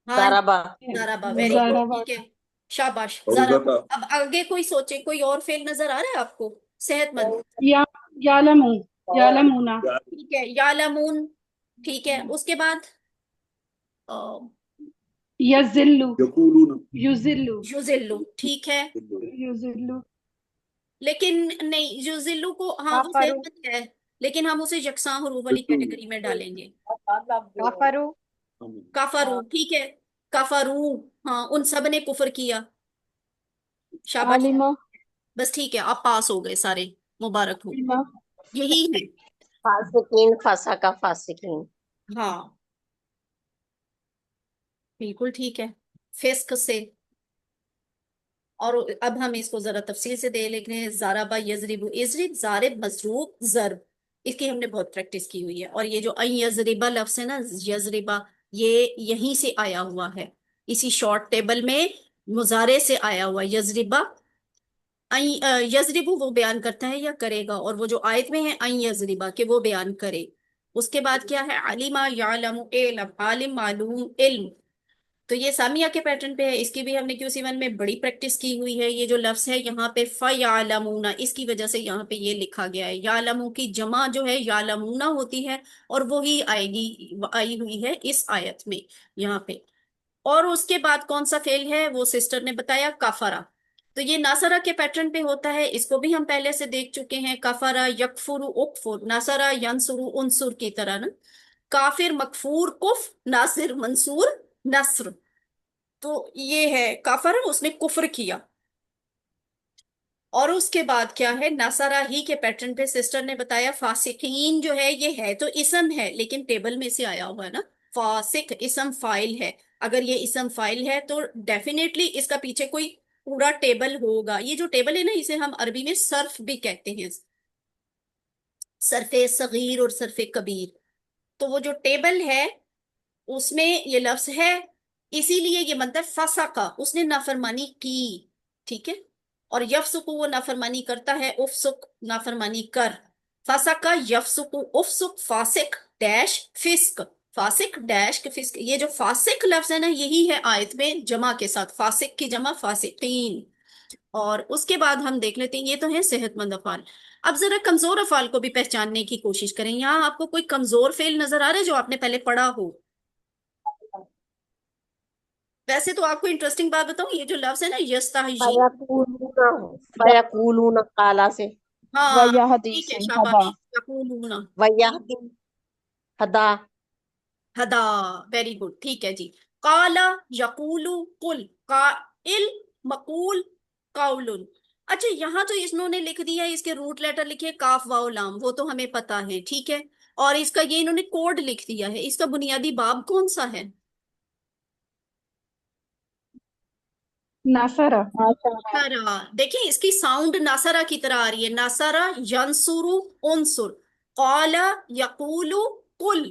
ہاں، ضربا، ضربا، ویری گڈ، ضربا، ٹھیک ہے، شاباش، ضربا۔ اب آگے کوئی سوچے، کوئی اور فعل نظر آ رہا ہے آپ کو صحت مند؟ یا یعلمون، یعلمون، ٹھیک ہے، یعلمون، ٹھیک ہے، اس کے بعد یذلو، یذلو، یذلو، ٹھیک ہے، یذلو، لیکن نہیں، یذلو کو ہاں وہ کفرو، صحت مند ہے، لیکن ہم اسے یکساں حروف والی کیٹیگری میں ڈالیں گے۔ کفرو، کافرو، ٹھیک ہے، کافرو، ہاں ان سب نے کفر کیا، شاباش، عالمہ، بس ٹھیک ہے، آپ پاس ہو گئے سارے، مبارک ہو، علمہ، یہی ہے، فاسقین، فسقہ، فاسقین۔ ہاں بالکل ٹھیک ہے، فسق سے۔ اور اب ہم اس کو ذرا تفصیل سے دے لکھنے ہیں، ضربہ یضرب، اضرب، ضارب، مضروب، ضرب، اس کی ہم نے بہت پریکٹس کی ہوئی ہے، اور یہ جو این یضربہ لفظ ہے نا، یضربہ، یہ یہیں سے آیا ہوا ہے، اسی شارٹ ٹیبل میں مضارع سے آیا ہوا ہے، یضربہ، یضربو وہ بیان کرتا ہے یا کرے گا، اور وہ جو آیت میں ہے این یضربہ کہ وہ بیان کرے۔ اس کے بعد کیا ہے، علمہ، یعلم، علم، عالم، معلوم، علم، تو یہ سامیہ کے پیٹرن پہ ہے، اس کی بھی ہم نے QC1 میں بڑی پریکٹس کی ہوئی ہے۔ یہ جو لفظ ہے یہاں پہ فَيَعْلَمُونَ، اس کی وجہ سے یہاں پہ یہ لکھا گیا ہے، یعلمو کی جمع جو ہے یعلمون ہوتی ہے، اور وہی آئی ہوئی ہے اس آیت میں یہاں پہ۔ اور اس کے بعد کون سا فعل ہے وہ سسٹر نے بتایا، کافرا، تو یہ ناصرہ کے پیٹرن پہ ہوتا ہے، اس کو بھی ہم پہلے سے دیکھ چکے ہیں، کافرا، یکفر، اکفر، ناصرہ، ینصر، انصر کی طرح نا، کافر، مکفور، کف، ناصر، منصور، نصر، تو یہ ہے کافر، اس نے کفر کیا۔ اور اس کے بعد کیا ہے، ناصرہ ہی کے پیٹرن پہ سسٹر نے بتایا، فاسقین جو ہے یہ ہے تو اسم ہے لیکن ٹیبل میں سے آیا ہوا ہے نا، فاسق اسم فائل ہے. اگر یہ اسم فائل ہے تو ڈیفینیٹلی اس کا پیچھے کوئی پورا ٹیبل ہوگا. یہ جو ٹیبل ہے نا اسے ہم عربی میں صرف بھی کہتے ہیں، صرف صغیر اور صرف کبیر. تو وہ جو ٹیبل ہے اس میں یہ لفظ ہے، اسی لیے یہ بنتا ہے فسقہ، اس نے نافرمانی کی. ٹھیک ہے. اور یفسق وہ نافرمانی کرتا ہے، افسق نافرمانی کر. فسقہ یفسق افسق فاسق ڈیش فسق، فاسق ڈیش فسق. یہ جو فاسق لفظ ہے نا یہی ہے آیت میں جمع کے ساتھ، فاسق کی جمع فاسقین. اور اس کے بعد ہم دیکھ لیتے ہیں، یہ تو ہے صحت مند افعال. اب ذرا کمزور افعال کو بھی پہچاننے کی کوشش کریں. یہاں آپ کو کوئی کمزور فعل نظر آ رہا ہے جو آپ نے پہلے پڑھا ہو؟ ویسے تو آپ کو انٹرسٹنگ بات بتاؤں، یہ جو لفظ ہے نا یستحجی، فیقولون قالا سے ہاں ویہدی ٹھیک ہے، سے ہدا. شاباش. یقولون ویہدی ہدا ہدا، ویری گڈ. ٹھیک ہے جی. قالا یقولو قل، قائل مقول قول. اچھا یہاں تو انہوں نے لکھ دیا ہے، اس کے روٹ لیٹر لکھے کاف واو لام، وہ تو ہمیں پتا ہے. ٹھیک ہے. اور اس کا یہ انہوں نے کوڈ لکھ دیا ہے. اس کا بنیادی باب کون سا ہے؟ نصرہ. ناصرہ. دیکھیں اس کی ساؤنڈ ناصرہ کی طرح آ رہی ہے. ناصرہ ینصرو انصر، قال یقول قل،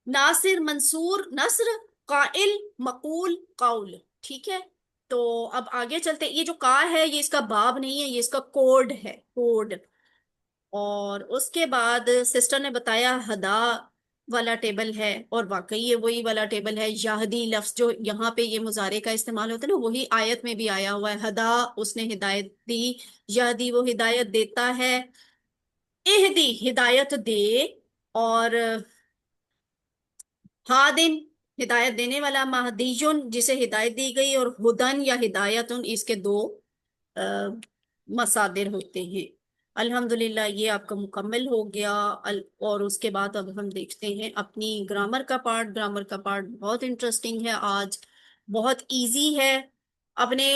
ناصر منصور نصر، قائل مقول قول. ٹھیک ہے. تو اب آگے چلتے، یہ جو کا ہے یہ اس کا باب نہیں ہے، یہ اس کا کوڈ ہے، کوڈ. اور اس کے بعد سسٹر نے بتایا ہدا والا ٹیبل ہے، اور واقعی یہ وہی والا ٹیبل ہے. یہدی لفظ جو یہاں پہ یہ مضارع کا استعمال ہوتا ہے نا وہی آیت میں بھی آیا ہوا ہے. ہدا اس نے ہدایت دی، یہدی وہ ہدایت دیتا ہے، اہدی ہدایت دے، اور ہادن ہدایت دینے والا، مہدیون جسے ہدایت دی گئی، اور ہدن یا ہدایتن اس کے دو مصادر ہوتے ہیں. الحمدللہ یہ آپ کا مکمل ہو گیا. اور اس کے بعد اب ہم دیکھتے ہیں اپنی گرامر کا پارٹ. گرامر کا پارٹ بہت انٹرسٹنگ ہے آج، بہت ایزی ہے. اپنے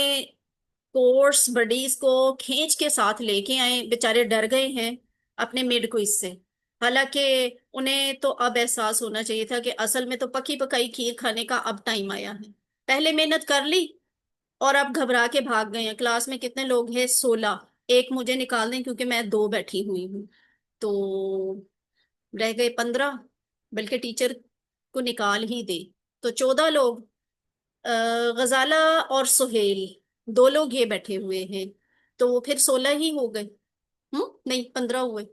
کورس بڈیز کو کھینچ کے ساتھ لے کے آئیں، بیچارے ڈر گئے ہیں اپنے مڈ کو اس سے. حالانکہ انہیں تو اب احساس ہونا چاہیے تھا کہ اصل میں تو پکی پکائی کھیر کھانے کا اب ٹائم آیا ہے. پہلے محنت کر لی اور اب گھبرا کے بھاگ گئے ہیں. کلاس میں کتنے لوگ ہیں؟ 16. ایک مجھے نکال دیں کیونکہ میں 2 بیٹھی ہوئی ہوں، تو رہ گئے 15. بلکہ ٹیچر کو نکال ہی دے تو 14 لوگ. غزالہ اور سہیل 2 لوگ یہ بیٹھے ہوئے ہیں، تو پھر 16 ہی ہو گئے. نہیں 15 ہوئے.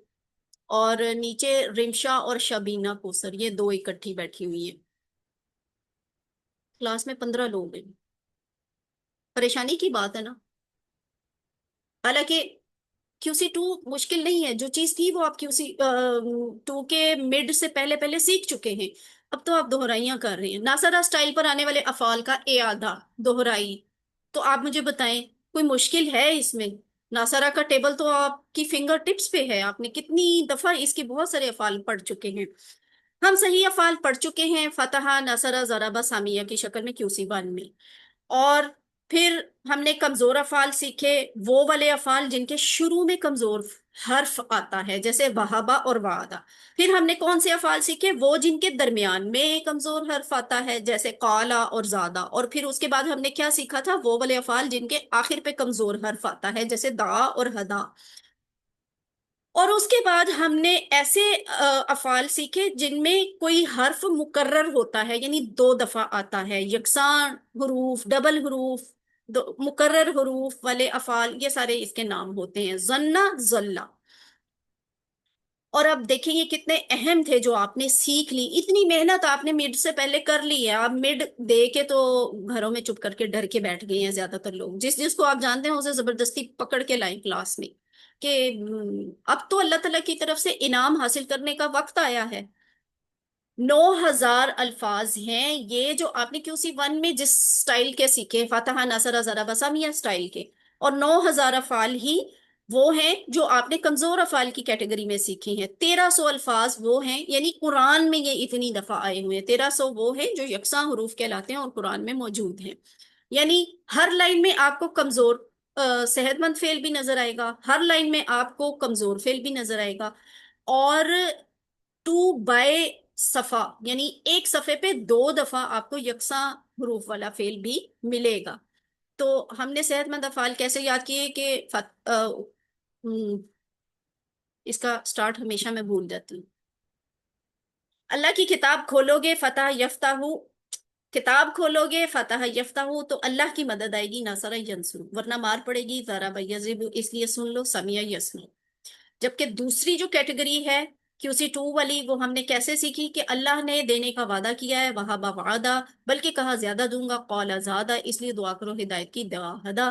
اور نیچے رمشا اور شبینہ کوثر یہ 2 اکٹھی بیٹھی ہوئی ہیں. کلاس میں 15 لوگ ہیں. پریشانی کی بات ہے نا. حالانکہ QC2 مشکل نہیں ہے، جو چیز تھی وہ آپ QC2 کے مڈ سے پہلے پہلے سیکھ چکے ہیں. اب تو آپ دہرائیاں کر رہے ہیں. ناصرہ سٹائل پر آنے والے افعال کا اعادہ، دہرائی. تو آپ مجھے بتائیں کوئی مشکل ہے اس میں؟ ناصرہ کا ٹیبل تو آپ کی فنگر ٹپس پہ ہے، آپ نے کتنی دفعہ اس کے بہت سارے افعال پڑھ چکے ہیں. ہم صحیح افعال پڑھ چکے ہیں، فتح نصرہ ضربہ سامیہ کی شکل میں QC1 میں. اور پھر ہم نے کمزور افعال سیکھے، وہ والے افعال جن کے شروع میں کمزور حرف آتا ہے جیسے وہابہ اور وعدہ. پھر ہم نے کون سے افعال سیکھے؟ وہ جن کے درمیان میں کمزور حرف آتا ہے جیسے قالا اور زادہ. اور پھر اس کے بعد ہم نے کیا سیکھا تھا؟ وہ والے افعال جن کے آخر پہ کمزور حرف آتا ہے جیسے دعا اور ہدا. اور اس کے بعد ہم نے ایسے افعال سیکھے جن میں کوئی حرف مکرر ہوتا ہے، یعنی 2 دفعہ آتا ہے، یکساں حروف، ڈبل حروف، مکرر حروف والے افعال، یہ سارے اس کے نام ہوتے ہیں. ظنہ ظلہ. اور اب دیکھیں یہ کتنے اہم تھے جو آپ نے سیکھ لی. اتنی محنت آپ نے مڈ سے پہلے کر لی ہے، آپ مڈ دے کے تو گھروں میں چپ کر کے ڈر کے بیٹھ گئے ہیں زیادہ تر لوگ. جس جس کو آپ جانتے ہیں اسے زبردستی پکڑ کے لائیں کلاس میں کہ اب تو اللہ تعالیٰ کی طرف سے انعام حاصل کرنے کا وقت آیا ہے. 9000 الفاظ ہیں یہ جو آپ نے QC1 میں جس سٹائل کے سیکھے، فاتحہ ناصرہ ضربہ سامیہ سٹائل کے. اور 9000 افعال ہی وہ ہیں جو آپ نے کمزور افعال کی کیٹیگری میں سیکھے ہیں. 1300 الفاظ وہ ہیں، یعنی قرآن میں یہ اتنی دفعہ آئے ہوئے ہیں. 1300 وہ ہیں جو یکساں حروف کہلاتے ہیں اور قرآن میں موجود ہیں. یعنی ہر لائن میں آپ کو کمزور صحت مند فعل بھی نظر آئے گا، ہر لائن میں آپ کو کمزور فعل بھی نظر آئے گا. اور 2 بائی صفا یعنی ایک صفحے پہ 2 دفعہ آپ کو یکساں حروف والا فعل بھی ملے گا. تو ہم نے صحت مند افعال کیسے یاد کیے کہ اس کا سٹارٹ ہمیشہ میں بھول جاتی ہوں. اللہ کی کتاب کھولو گے فتح یفتح، کتاب کھولو گے فتح یفتح تو اللہ کی مدد آئے گی، نصر ینصر، ورنہ مار پڑے گی ضرب یضرب، اس لیے سن لو سمیع یسمع. جبکہ دوسری جو کیٹیگری ہے QC2 والی، وہ ہم نے کیسے سیکھی کہ اللہ نے دینے کا وعدہ کیا ہے، وہاب وعدہ، بلکہ کہا زیادہ دوں گا، قال زیادہ، اس لیے دعا کرو ہدایت کی دعا ہدا.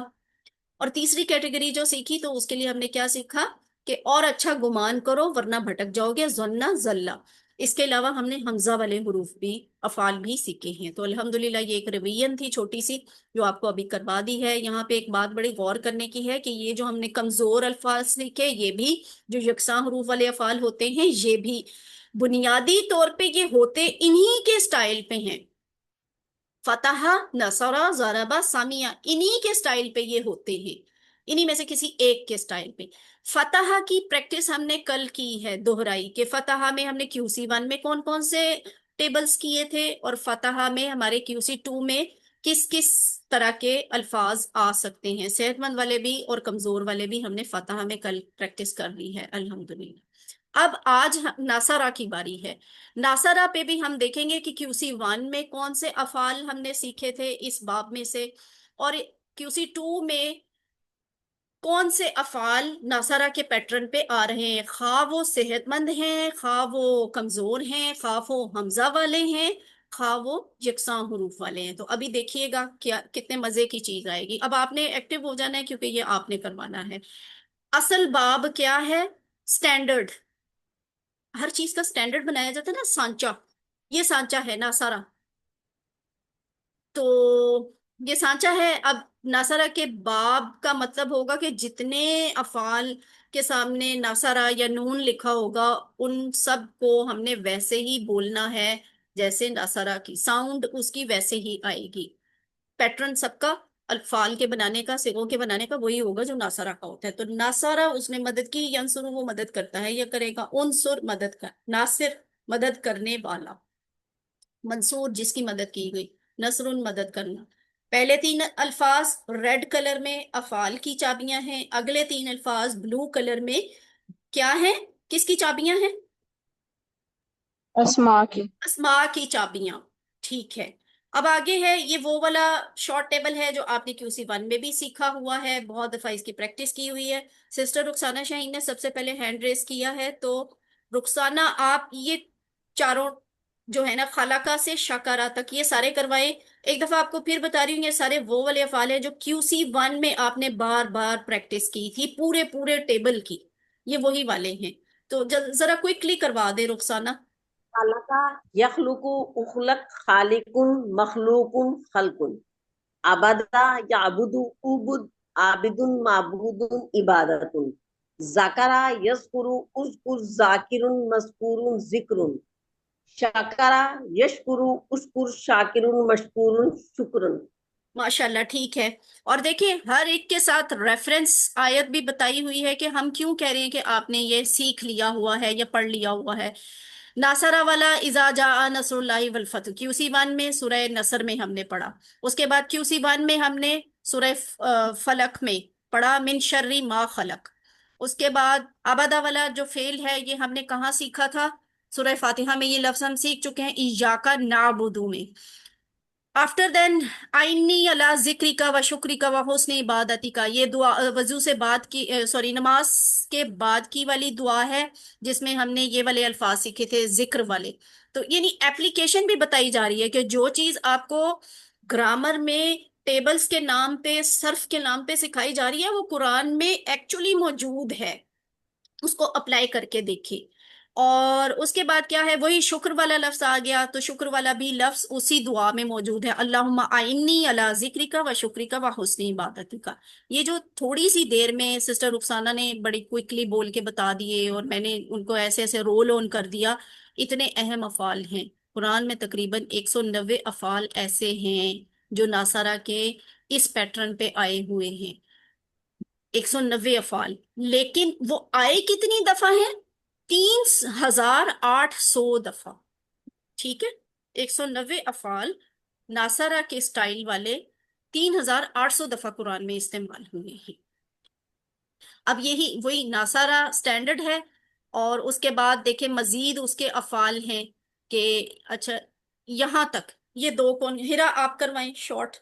اور تیسری کیٹیگری جو سیکھی تو اس کے لیے ہم نے کیا سیکھا کہ اور اچھا گمان کرو ورنہ بھٹک جاؤ گے، ظنہ ذلہ. اس کے علاوہ ہم نے حمزہ والے حروف بھی، افعال بھی سیکھے ہیں. تو الحمدللہ یہ ایک ریویژن تھی چھوٹی سی جو آپ کو ابھی کروا دی ہے. یہاں پہ ایک بات بڑی غور کرنے کی ہے کہ یہ جو ہم نے کمزور الفاظ سیکھے، یہ بھی جو یکساں حروف والے افعال ہوتے ہیں، یہ بھی بنیادی طور پہ یہ ہوتے انہی کے سٹائل پہ ہیں. فتح، نصر، ضربہ، سمیع، انہی کے سٹائل پہ یہ ہوتے ہیں، انہی میں سے کسی ایک کے سٹائل پہ. فتح کی پریکٹس ہم نے کل کی ہے، دہرائی، کہ فتح میں ہم نے QC1 میں کون کون سے ٹیبلز کیے تھے، اور فتح میں ہمارے QC2 میں کس کس طرح کے الفاظ آ سکتے ہیں. صحت مند والے بھی اور کمزور والے بھی ہم نے فتح میں کل پریکٹس کر لی ہے الحمدللہ. اب آج ناصرہ کی باری ہے. ناصرہ پہ بھی ہم دیکھیں گے کہ QC1 میں کون سے افعال ہم نے سیکھے تھے اس باب میں سے، اور QC2 میں کون سے افعال ناصرہ کے پیٹرن پہ آ رہے ہیں، خواہ وہ صحت مند ہیں، خواہ وہ کمزور ہیں، خواہ وہ حمزہ والے ہیں، خواہ وہ یکساں حروف والے ہیں. تو ابھی دیکھیے گا کیا کتنے مزے کی چیز آئے گی. اب آپ نے ایکٹیو ہو جانا ہے کیونکہ یہ آپ نے کروانا ہے. اصل باب کیا ہے؟ سٹینڈرڈ. ہر چیز کا سٹینڈرڈ بنایا جاتا ہے نا، سانچہ. یہ سانچہ ہے ناصرہ. تو یہ سانچہ ہے. اب ناصرہ کے باب کا مطلب ہوگا کہ جتنے افعال کے سامنے ناصرہ یا نون لکھا ہوگا ان سب کو ہم نے ویسے ہی بولنا ہے جیسے ناصرہ کی ساؤنڈ اس کی ویسے ہی آئے گی. پیٹرن سب کا الفال کے بنانے کا، صیغوں کے بنانے کا وہی ہوگا جو ناصرہ کا ہوتا ہے. تو ناصرہ اس نے مدد کی، ینصر وہ مدد کرتا ہے یا کرے گا، انصر مدد کر، ناصر مدد کرنے والا، منصور جس کی مدد کی گئی، نصر مدد کرنا. پہلے 3 الفاظ ریڈ کلر میں افعال کی چابیاں ہیں، اگلے 3 الفاظ بلو کلر میں کیا ہیں، کس کی چابیاں ہیں؟ اسماء کی. اسماء کی چابیاں. ٹھیک ہے. اب آگے ہے یہ وہ والا شارٹ ٹیبل ہے جو آپ نے QC1 میں بھی سیکھا ہوا ہے، بہت دفعہ اس کی پریکٹس کی ہوئی ہے. سسٹر رخسانہ شاہین نے سب سے پہلے ہینڈ ریز کیا ہے. تو رخسانہ آپ یہ چاروں جو ہے نا، خالقہ سے شاکارہ تک یہ سارے کروائے. ایک دفعہ آپ کو پھر بتا رہی ہوں، یہ سارے وہ والے افعال ہیں جو QC1 میں آپ نے بار بار پریکٹس کی تھی، پورے پورے ٹیبل کی، یہ وہی والے ہیں. تو ذرا کوئکلی کروا دے رخسانہ. خلق یخلق اخلق خالق مخلوق خلق عبدا یعبد عبد عابد معبود عبادت ذکر یذکر اذکر ذاکر مذکور ذکر شکر یشکر اشکر شاکر مشکور شکر. ماشاءاللہ. ٹھیک ہے. اور دیکھیں ہر ایک کے ساتھ ریفرنس آیت بھی بتائی ہوئی ہے کہ ہم کیوں کہہ رہے ہیں کہ آپ نے یہ سیکھ لیا ہوا ہے یا پڑھ لیا ہوا ہے. ناصرہ والا اذا جاء نصر اللہ والفتح QC1 میں سورہ نصر میں ہم نے پڑھا. اس کے بعد QC1 میں ہم نے سورہ فلق میں پڑھا من شر ما خلق. اس کے بعد عبدہ والا جو فعل ہے یہ ہم نے کہاں سیکھا تھا؟ سورہ فاتحہ میں یہ لفظ ہم سیکھ چکے ہیں، ایاکا نعبدو میں. آفٹر دین آئینی اللہ ذکری کا و شکری کا و حسن عبادتی کا، یہ دعا وضو سے بعد کی، نماز کے بعد کی والی دعا ہے جس میں ہم نے یہ والے الفاظ سیکھے تھے ذکر والے. تو یعنی اپلیکیشن بھی بتائی جا رہی ہے کہ جو چیز آپ کو گرامر میں ٹیبلز کے نام پہ، صرف کے نام پہ سکھائی جا رہی ہے، وہ قرآن میں ایکچولی موجود ہے، اس کو اپلائی کر کے دیکھیں. اور اس کے بعد کیا ہے، وہی شکر والا لفظ آ گیا. تو شکر والا بھی لفظ اسی دعا میں موجود ہے، اللہم اعنی علی ذکرک و شکرک و حسن عبادتک. یہ جو تھوڑی سی دیر میں سسٹر رخسانہ نے بڑی کوئکلی بول کے بتا دیے اور میں نے ان کو ایسے ایسے رول آن کر دیا، اتنے اہم افعال ہیں قرآن میں. تقریباً 190 افعال ایسے ہیں جو ناصرہ کے اس پیٹرن پہ آئے ہوئے ہیں. 190 افعال. لیکن وہ آئے کتنی دفعہ ہیں؟ 3800 دفعہ. ٹھیک ہے، 190 افعال ناصرہ کے سٹائل والے 3800 دفعہ قرآن میں استعمال ہوئے ہیں۔ اب یہی وہی ناصرہ سٹینڈرڈ ہے، اور اس کے بعد دیکھیں مزید اس کے افعال ہیں کہ اچھا یہاں تک یہ دو کون، ہرا آپ کروائیں شارٹ۔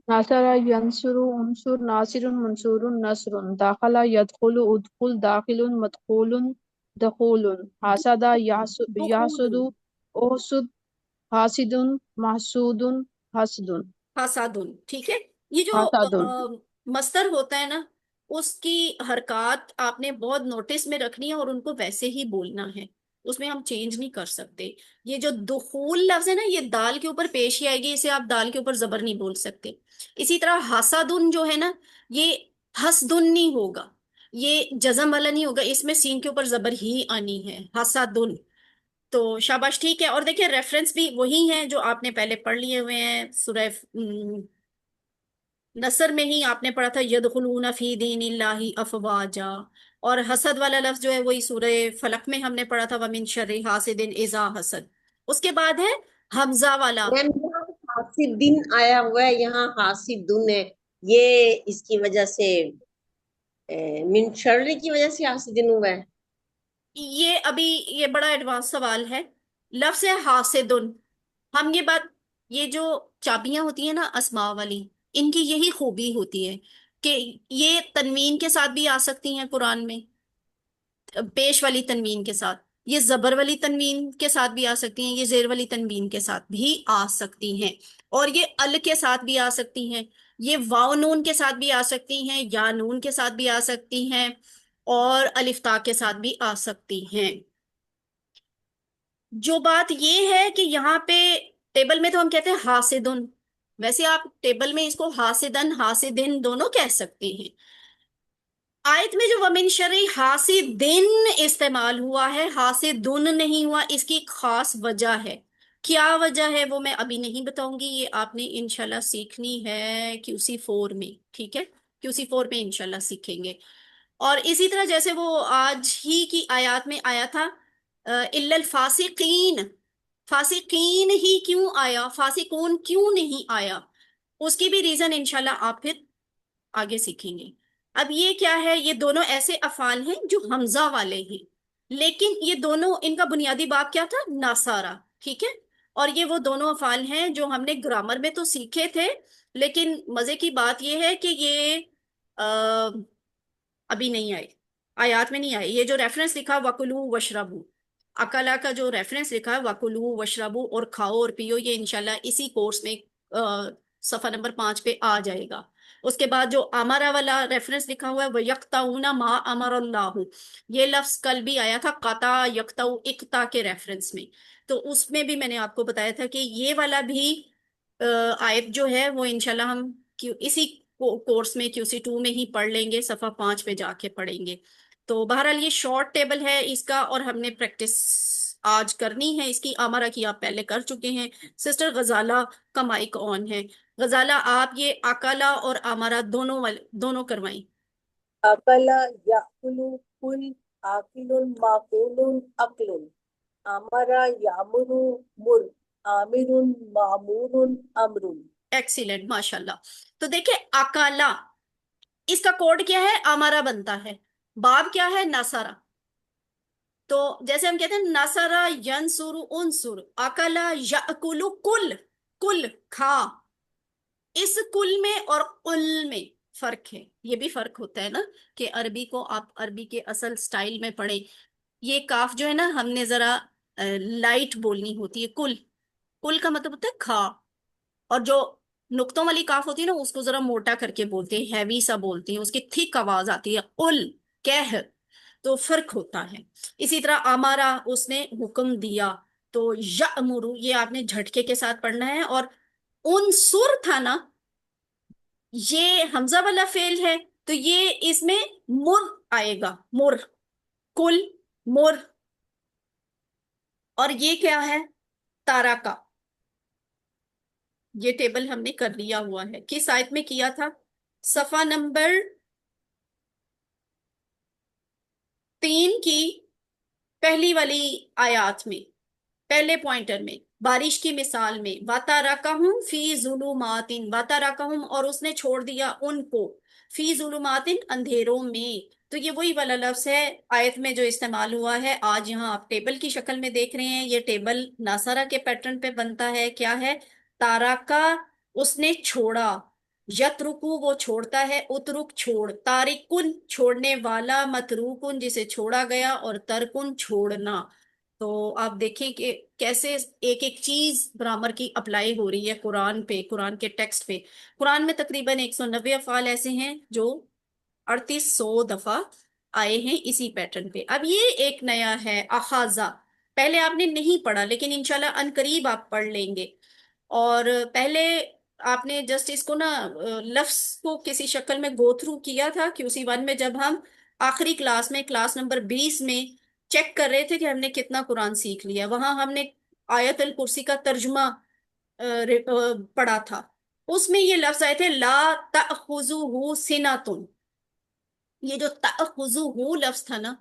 ناصر ینصر انصر ناصر منصور نصر داخل يدخل ادخل داخل مدخول دخول حسد دخول، یحسد احسد حاسد محسود حسد حسادن، ٹھیک ہے۔ یہ جو حسد مصدر ہوتا ہے نا، اس کی حرکات آپ نے بہت نوٹس میں رکھنی ہے اور ان کو ویسے ہی بولنا ہے، اس میں ہم چینج نہیں کر سکتے۔ یہ جو دخول لفظ ہے نا، یہ دال کے اوپر پیش ہی آئے گی، اسے آپ دال کے اوپر زبر نہیں بول سکتے۔ اسی طرح حسدن جو ہے نا، یہ حسدن نہیں ہوگا، یہ جزم والا نہیں ہوگا، اس میں سین کے اوپر زبر ہی آنی ہے، حسدن۔ تو شاباش، ٹھیک ہے۔ اور دیکھیں ریفرنس بھی وہی ہیں جو آپ نے پہلے پڑھ لیے ہوئے ہیں، سورہ نصر میں ہی آپ نے پڑھا تھا یدخلون فی دین اللہ افواجا، اور حسد والا لفظ جو ہے وہی سورہ فلق میں ہم نے پڑھا تھا ومن شر حاسد اذا حسد۔ اس کے بعد ہے حمزہ والا۔ میم یہاں حاسب دن آیا ہوا ہے، یہاں حاسب دن ہے، یہ اس کی وجہ سے من شر کی وجہ سے حاسب دن ہوا ہے۔ یہ ابھی یہ بڑا ایڈوانس سوال ہے، لفظ ہے حاسدن۔ ہم یہ بات، یہ جو چابیاں ہوتی ہیں نا اسماء والی، ان کی یہی خوبی ہوتی ہے کہ یہ تنوین کے ساتھ بھی آ سکتی ہیں قرآن میں، پیش والی تنوین کے ساتھ، یہ زبر والی تنوین کے ساتھ بھی آ سکتی ہیں، یہ زیر والی تنوین کے ساتھ بھی آ سکتی ہیں، اور یہ ال کے ساتھ بھی آ سکتی ہیں، یہ واو نون کے ساتھ بھی آ سکتی ہیں، یا نون کے ساتھ بھی آ سکتی ہیں، اور الف تا کے ساتھ بھی آ سکتی ہیں۔ جو بات یہ ہے کہ یہاں پہ ٹیبل میں تو ہم کہتے ہیں حاسدن، ویسے آپ ٹیبل میں اس کو حاسدن حاسدن دونوں کہہ سکتے ہیں۔ آیت میں جو ومن شر حاسدن استعمال ہوا ہے، حاسدن نہیں ہوا، اس کی ایک خاص وجہ ہے۔ کیا وجہ ہے وہ میں ابھی نہیں بتاؤں گی، یہ آپ نے انشاءاللہ سیکھنی ہے QC4 میں، ٹھیک ہے، QC4 میں انشاءاللہ سیکھیں گے۔ اور اسی طرح جیسے وہ آج ہی کی آیات میں آیا تھا الا الفاسقین، فاسقین ہی کیوں آیا، فاسقون کیوں نہیں آیا، اس کی بھی ریزن انشاءاللہ آپ پھر آگے سیکھیں گے۔ اب یہ کیا ہے، یہ دونوں ایسے افعال ہیں جو حمزہ والے ہیں، لیکن یہ دونوں، ان کا بنیادی باب کیا تھا، ناصارہ، ٹھیک ہے۔ اور یہ وہ دونوں افعال ہیں جو ہم نے گرامر میں تو سیکھے تھے، لیکن مزے کی بات یہ ہے کہ یہ ابھی نہیں آئے، آیات میں نہیں آئے۔ یہ جو ریفرنس لکھا وَكُلُوا وَاشْرَبُوا، اکلا کا جو ریفرنس لکھا ہے وَكُلُوا وَاشْرَبُوا، اور کھاؤ اور پیو، یہ انشاءاللہ اسی کورس میں صفحہ نمبر 5 پہ آ جائے گا۔ اس کے بعد جو امرا والا ریفرنس لکھا ہوا ہے وَيَقْطَعُونَ مَا أَمَرَ اللَّهُ، یہ لفظ کل بھی آیا تھا قطع یقطع اقطع کے ریفرنس میں، تو اس میں بھی میں نے آپ کو بتایا تھا کہ یہ والا بھی آیت جو ہے وہ انشاءاللہ ہم اسی کورس میں QC2 میں ہی پڑھ لیں گے، صفحہ 5 پہ جا کے پڑھیں گے۔ تو بہرحال یہ شارٹ ٹیبل ہے اس کا، اور ہم نے پریکٹس آج کرنی ہے اس کی۔ امرا کی آپ پہلے کر چکے ہیں۔ سسٹر غزالہ کا مائک آن ہے، غزالہ آپ یہ اکلا اور امرا دونوں کروائیں۔ أكل يأكل كل آكل ماكول أكل أمر يأمر مر آمر مأمور أمر۔ ایکسیلنٹ، ماشاءاللہ۔ تو دیکھیں اکلا، اس کا کوڈ کیا ہے، امرا بنتا ہے، باب کیا ہے، نصرہ۔ تو جیسے ہم کہتے ہیں نصرہ ینصر انصر، اکلا یاکل کل، کل کھا، اس کل میں اور قل میں فرق ہے، یہ بھی فرق ہوتا ہے نا کہ عربی کو آپ عربی کے اصل سٹائل میں پڑھیں۔ یہ کاف جو ہے نا ہم نے ذرا لائٹ بولنی ہوتی ہے، کل، کل کا مطلب ہوتا ہے کھا، اور جو نقطوں والی کاف ہوتی ہے نا اس کو ذرا موٹا کر کے بولتے ہیں، ہیوی سا بولتے ہیں، اس کی تھک آواز آتی ہے، قل، کہہ، تو فرق ہوتا ہے۔ اسی طرح امارا، اس نے حکم دیا، تو یأمرو یہ آپ نے جھٹکے کے ساتھ پڑھنا ہے۔ اور انصر تھا نا، یہ حمزہ والا فعل ہے، تو یہ اس میں مر آئے گا، مر، کل، مر۔ اور یہ کیا ہے، تارا کا، یہ ٹیبل ہم نے کر لیا ہوا ہے، کس آیت میں کیا تھا، صفحہ نمبر 3 کی پہلی والی آیات میں، پہلے پوائنٹر میں، بارش کی مثال میں، وَتَرَكَهُمْ فِي ظُلُمَاتٍ، وَتَرَكَهُمْ، اور اس نے چھوڑ دیا ان کو، فی ظلمات، اندھیروں میں. تو یہ وہی والا لفظ ہے آیت میں جو استعمال ہوا ہے. آج یہاں آپ ٹیبل کی شکل میں دیکھ رہے ہیں، یہ ٹیبل ناصرہ کے پیٹرن پہ بنتا ہے. کیا ہے؟ تارکا، اس نے چھوڑا، یترکو، وہ چھوڑتا ہے، اترک، چھوڑ، تارکن، چھوڑنے والا، متروکن، جسے چھوڑا گیا، اور ترکن، چھوڑنا. تو آپ دیکھیں کہ کیسے ایک ایک چیز گرامر کی اپلائی ہو رہی ہے قرآن پہ، قرآن کے ٹیکسٹ پہ. قرآن میں تقریباً 190 افعال ایسے ہیں جو 3800 دفعہ آئے ہیں اسی پیٹرن پہ. اب یہ ایک نیا ہے اخاذہ، پہلے آپ نے نہیں پڑھا لیکن انشاءاللہ ان قریب آپ پڑھ لیں گے. اور پہلے آپ نے جسٹ اس کو نا لفظ کو کسی شکل میں گو تھرو کیا تھا کہ اسی ون میں، جب ہم آخری کلاس میں، کلاس نمبر 20 میں چیک کر رہے تھے کہ ہم نے کتنا قرآن سیکھ لیا، وہاں ہم نے آیت الکرسی کا ترجمہ پڑھا تھا. اس میں یہ لفظ آئے تھے لا تأخذہ سنۃ. یہ جو تأخذہ لفظ تھا نا،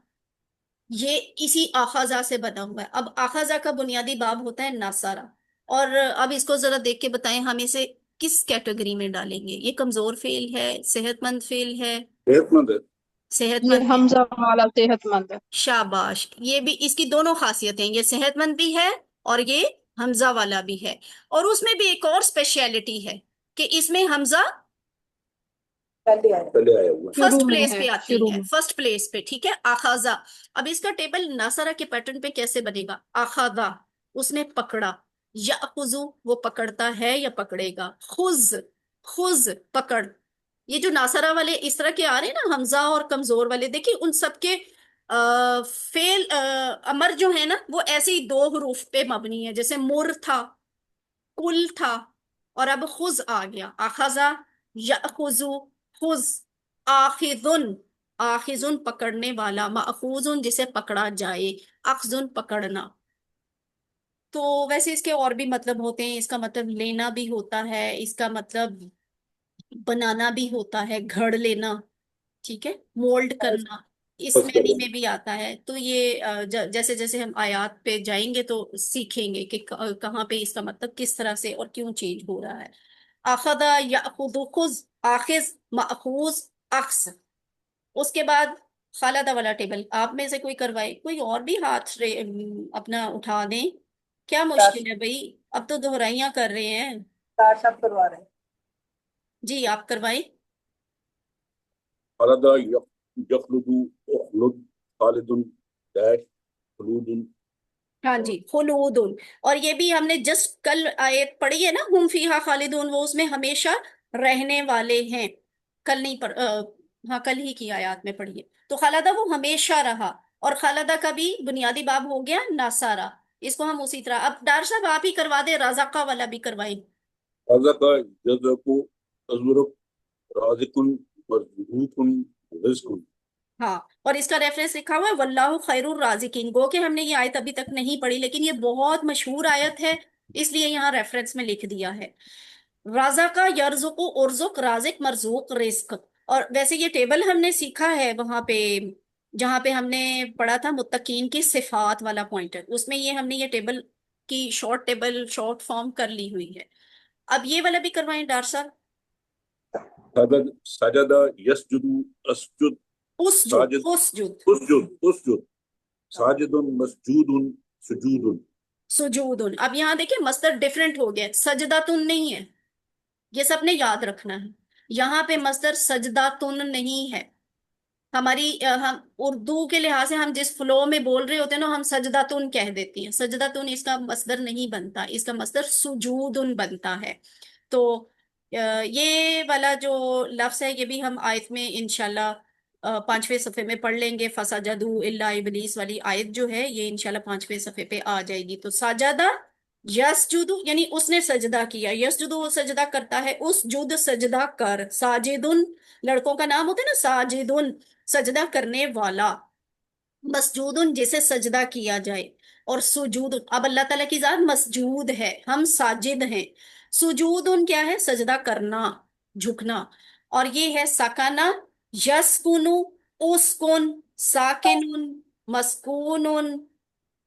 یہ اسی آخذہ سے بنا ہوا ہے. اب آخذہ کا بنیادی باب ہوتا ہے ناصارہ. اور اب اس کو ذرا دیکھ کے بتائیں ہم اسے کس کیٹیگری میں ڈالیں گے؟ یہ کمزور فعل ہے، صحت مند فعل ہے؟ صحت مند ہے. صحت یہ مند ہے. حمزہ والا صحت مند ہے. شاباش. یہ بھی اس کی دونوں خاصیتیں، یہ صحت مند بھی ہے اور یہ حمزہ والا بھی ہے. اور اس میں بھی ایک اور اسپیشلٹی ہے کہ اس میں حمزہ پہلے آیا. پہلے آیا ہوا ہے. فرسٹ شروع میں پلیس ہے، پہ آتی شروع ہے، میں. فرسٹ پلیس پہ. ٹھیک ہے، آخاذہ. اب اس کا ٹیبل ناصرہ کے پیٹرن پہ کیسے بنے گا؟ آخاذہ، اس نے پکڑا، یأخذو، وہ پکڑتا ہے یا پکڑے گا، خذ، خذ، پکڑ. یہ جو ناصرہ والے اس طرح کے آ رہے ہیں نا، حمزہ اور کمزور والے، دیکھیں ان سب کے فعل امر جو ہے نا وہ ایسے ہی دو حروف پہ مبنی ہے، جیسے مر تھا، کل تھا، اور اب خذ آ گیا. آخذہ، یأخذو، خذ. آخذن، آخذن پکڑنے والا، مأخوذن جسے پکڑا جائے، اخذن پکڑنا. تو ویسے اس کے اور بھی مطلب ہوتے ہیں. اس کا مطلب لینا بھی ہوتا ہے، اس کا مطلب بنانا بھی ہوتا ہے، گھڑ لینا. ٹھیک ہے، مولڈ کرنا، اس بس کر معنی رہے میں ہیں. بھی آتا ہے. تو یہ جیسے جیسے ہم آیات پہ جائیں گے تو سیکھیں گے کہ کہاں پہ اس کا مطلب کس طرح سے اور کیوں چینج ہو رہا ہے. اخذ، یاخذ، خذ، آخذ، ماخوذ، اخذ. اس کے بعد خالدہ والا ٹیبل آپ میں سے کوئی کروائے، کوئی اور بھی ہاتھ اپنا اٹھا دیں. کیا مشکل ہے بھائی، اب تو دہرائیاں کر رہے ہیں. تار صاحب کروا رہے ہیں. جی آپ کروائیں. خلد یخلد اخلد خالد ڈیش خلود. ہاں جی، خلود. اور یہ بھی ہم نے جسٹ کل آیت پڑھی ہے نا، ہم فیہا خالدون، وہ اس میں ہمیشہ رہنے والے ہیں. کل نہیں ہاں کل ہی کی آیات میں پڑھی ہے. تو خالدہ وہ ہمیشہ رہا، اور خالدہ کا بھی بنیادی باب ہو گیا ناصارہ. اس کو ہم اسی طرح، اب ڈار صاحب آپ ہی کروا دیں، رازقہ والا بھی کروائیں. رزق یزرق ازرق رازق مرزوق رزق. ہاں، اور اس کا ریفرنس لکھا ہوا ہے واللہ خیر الرازقین. گو کہ ہم نے یہ آیت ابھی تک نہیں پڑھی لیکن یہ بہت مشہور آیت ہے، اس لیے یہاں ریفرنس میں لکھ دیا ہے. رازقہ، یرزق، ارزق، رازق، مرزوق، رزق. اور ویسے یہ ٹیبل ہم نے سیکھا ہے وہاں پہ جہاں پہ ہم نے پڑھا تھا متقین کی صفات والا پوائنٹر، اس میں یہ ہم نے یہ ٹیبل کی شارٹ ٹیبل، شارٹ فارم کر لی ہوئی ہے. اب یہ والا بھی کروائیں ڈار صاحب. سجد سجد یسجد اسجد اسجد، ساجد اسجد، اسجد اسجد ساجد مسجود سجود. سجود. اب یہاں دیکھیں مصدر ڈیفرنٹ ہو گیا، سجداتن نہیں ہے. یہ سب نے یاد رکھنا ہے. یہاں پہ مصدر سجداتن نہیں ہے. ہماری ہم اردو کے لحاظ سے ہم جس فلو میں بول رہے ہوتے ہیں نا، ہم سجداتن کہہ دیتی ہیں. سجداتن اس کا مصدر نہیں بنتا، اس کا مصدر سجودن بنتا ہے. تو یہ والا جو لفظ ہے یہ بھی ہم آیت میں انشاءاللہ 5ویں صفحے میں پڑھ لیں گے. فسجدوا الا ابلیس والی آیت جو ہے یہ انشاءاللہ 5ویں صفحے پہ آ جائے گی. تو سجدہ یسجدو یعنی اس نے سجدہ کیا، یسجدو وہ سجدہ کرتا ہے، اس جد سجدہ کر. ساجدن لڑکوں کا نام ہوتا ہے نا، ساجدن سجدہ کرنے والا. مسجودن جسے سجدہ کیا جائے. اور سجود، اب اللہ تعالیٰ کی ذات مسجود ہے، ہم ساجد ہیں. سجودن کیا ہے؟ سجدہ کرنا، جھکنا. اور یہ ہے سکانہ، یسکنو، اسکن، ساکنن، مسکونن،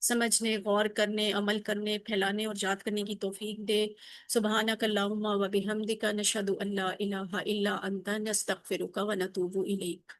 سمجھنے، غور کرنے، عمل کرنے، پھیلانے اور یاد کرنے کی توفیق دے۔ سبحانک اللہم و بحمدک، نشہد ان لا الہ الا انت، نستغفرک و نتوب الیک۔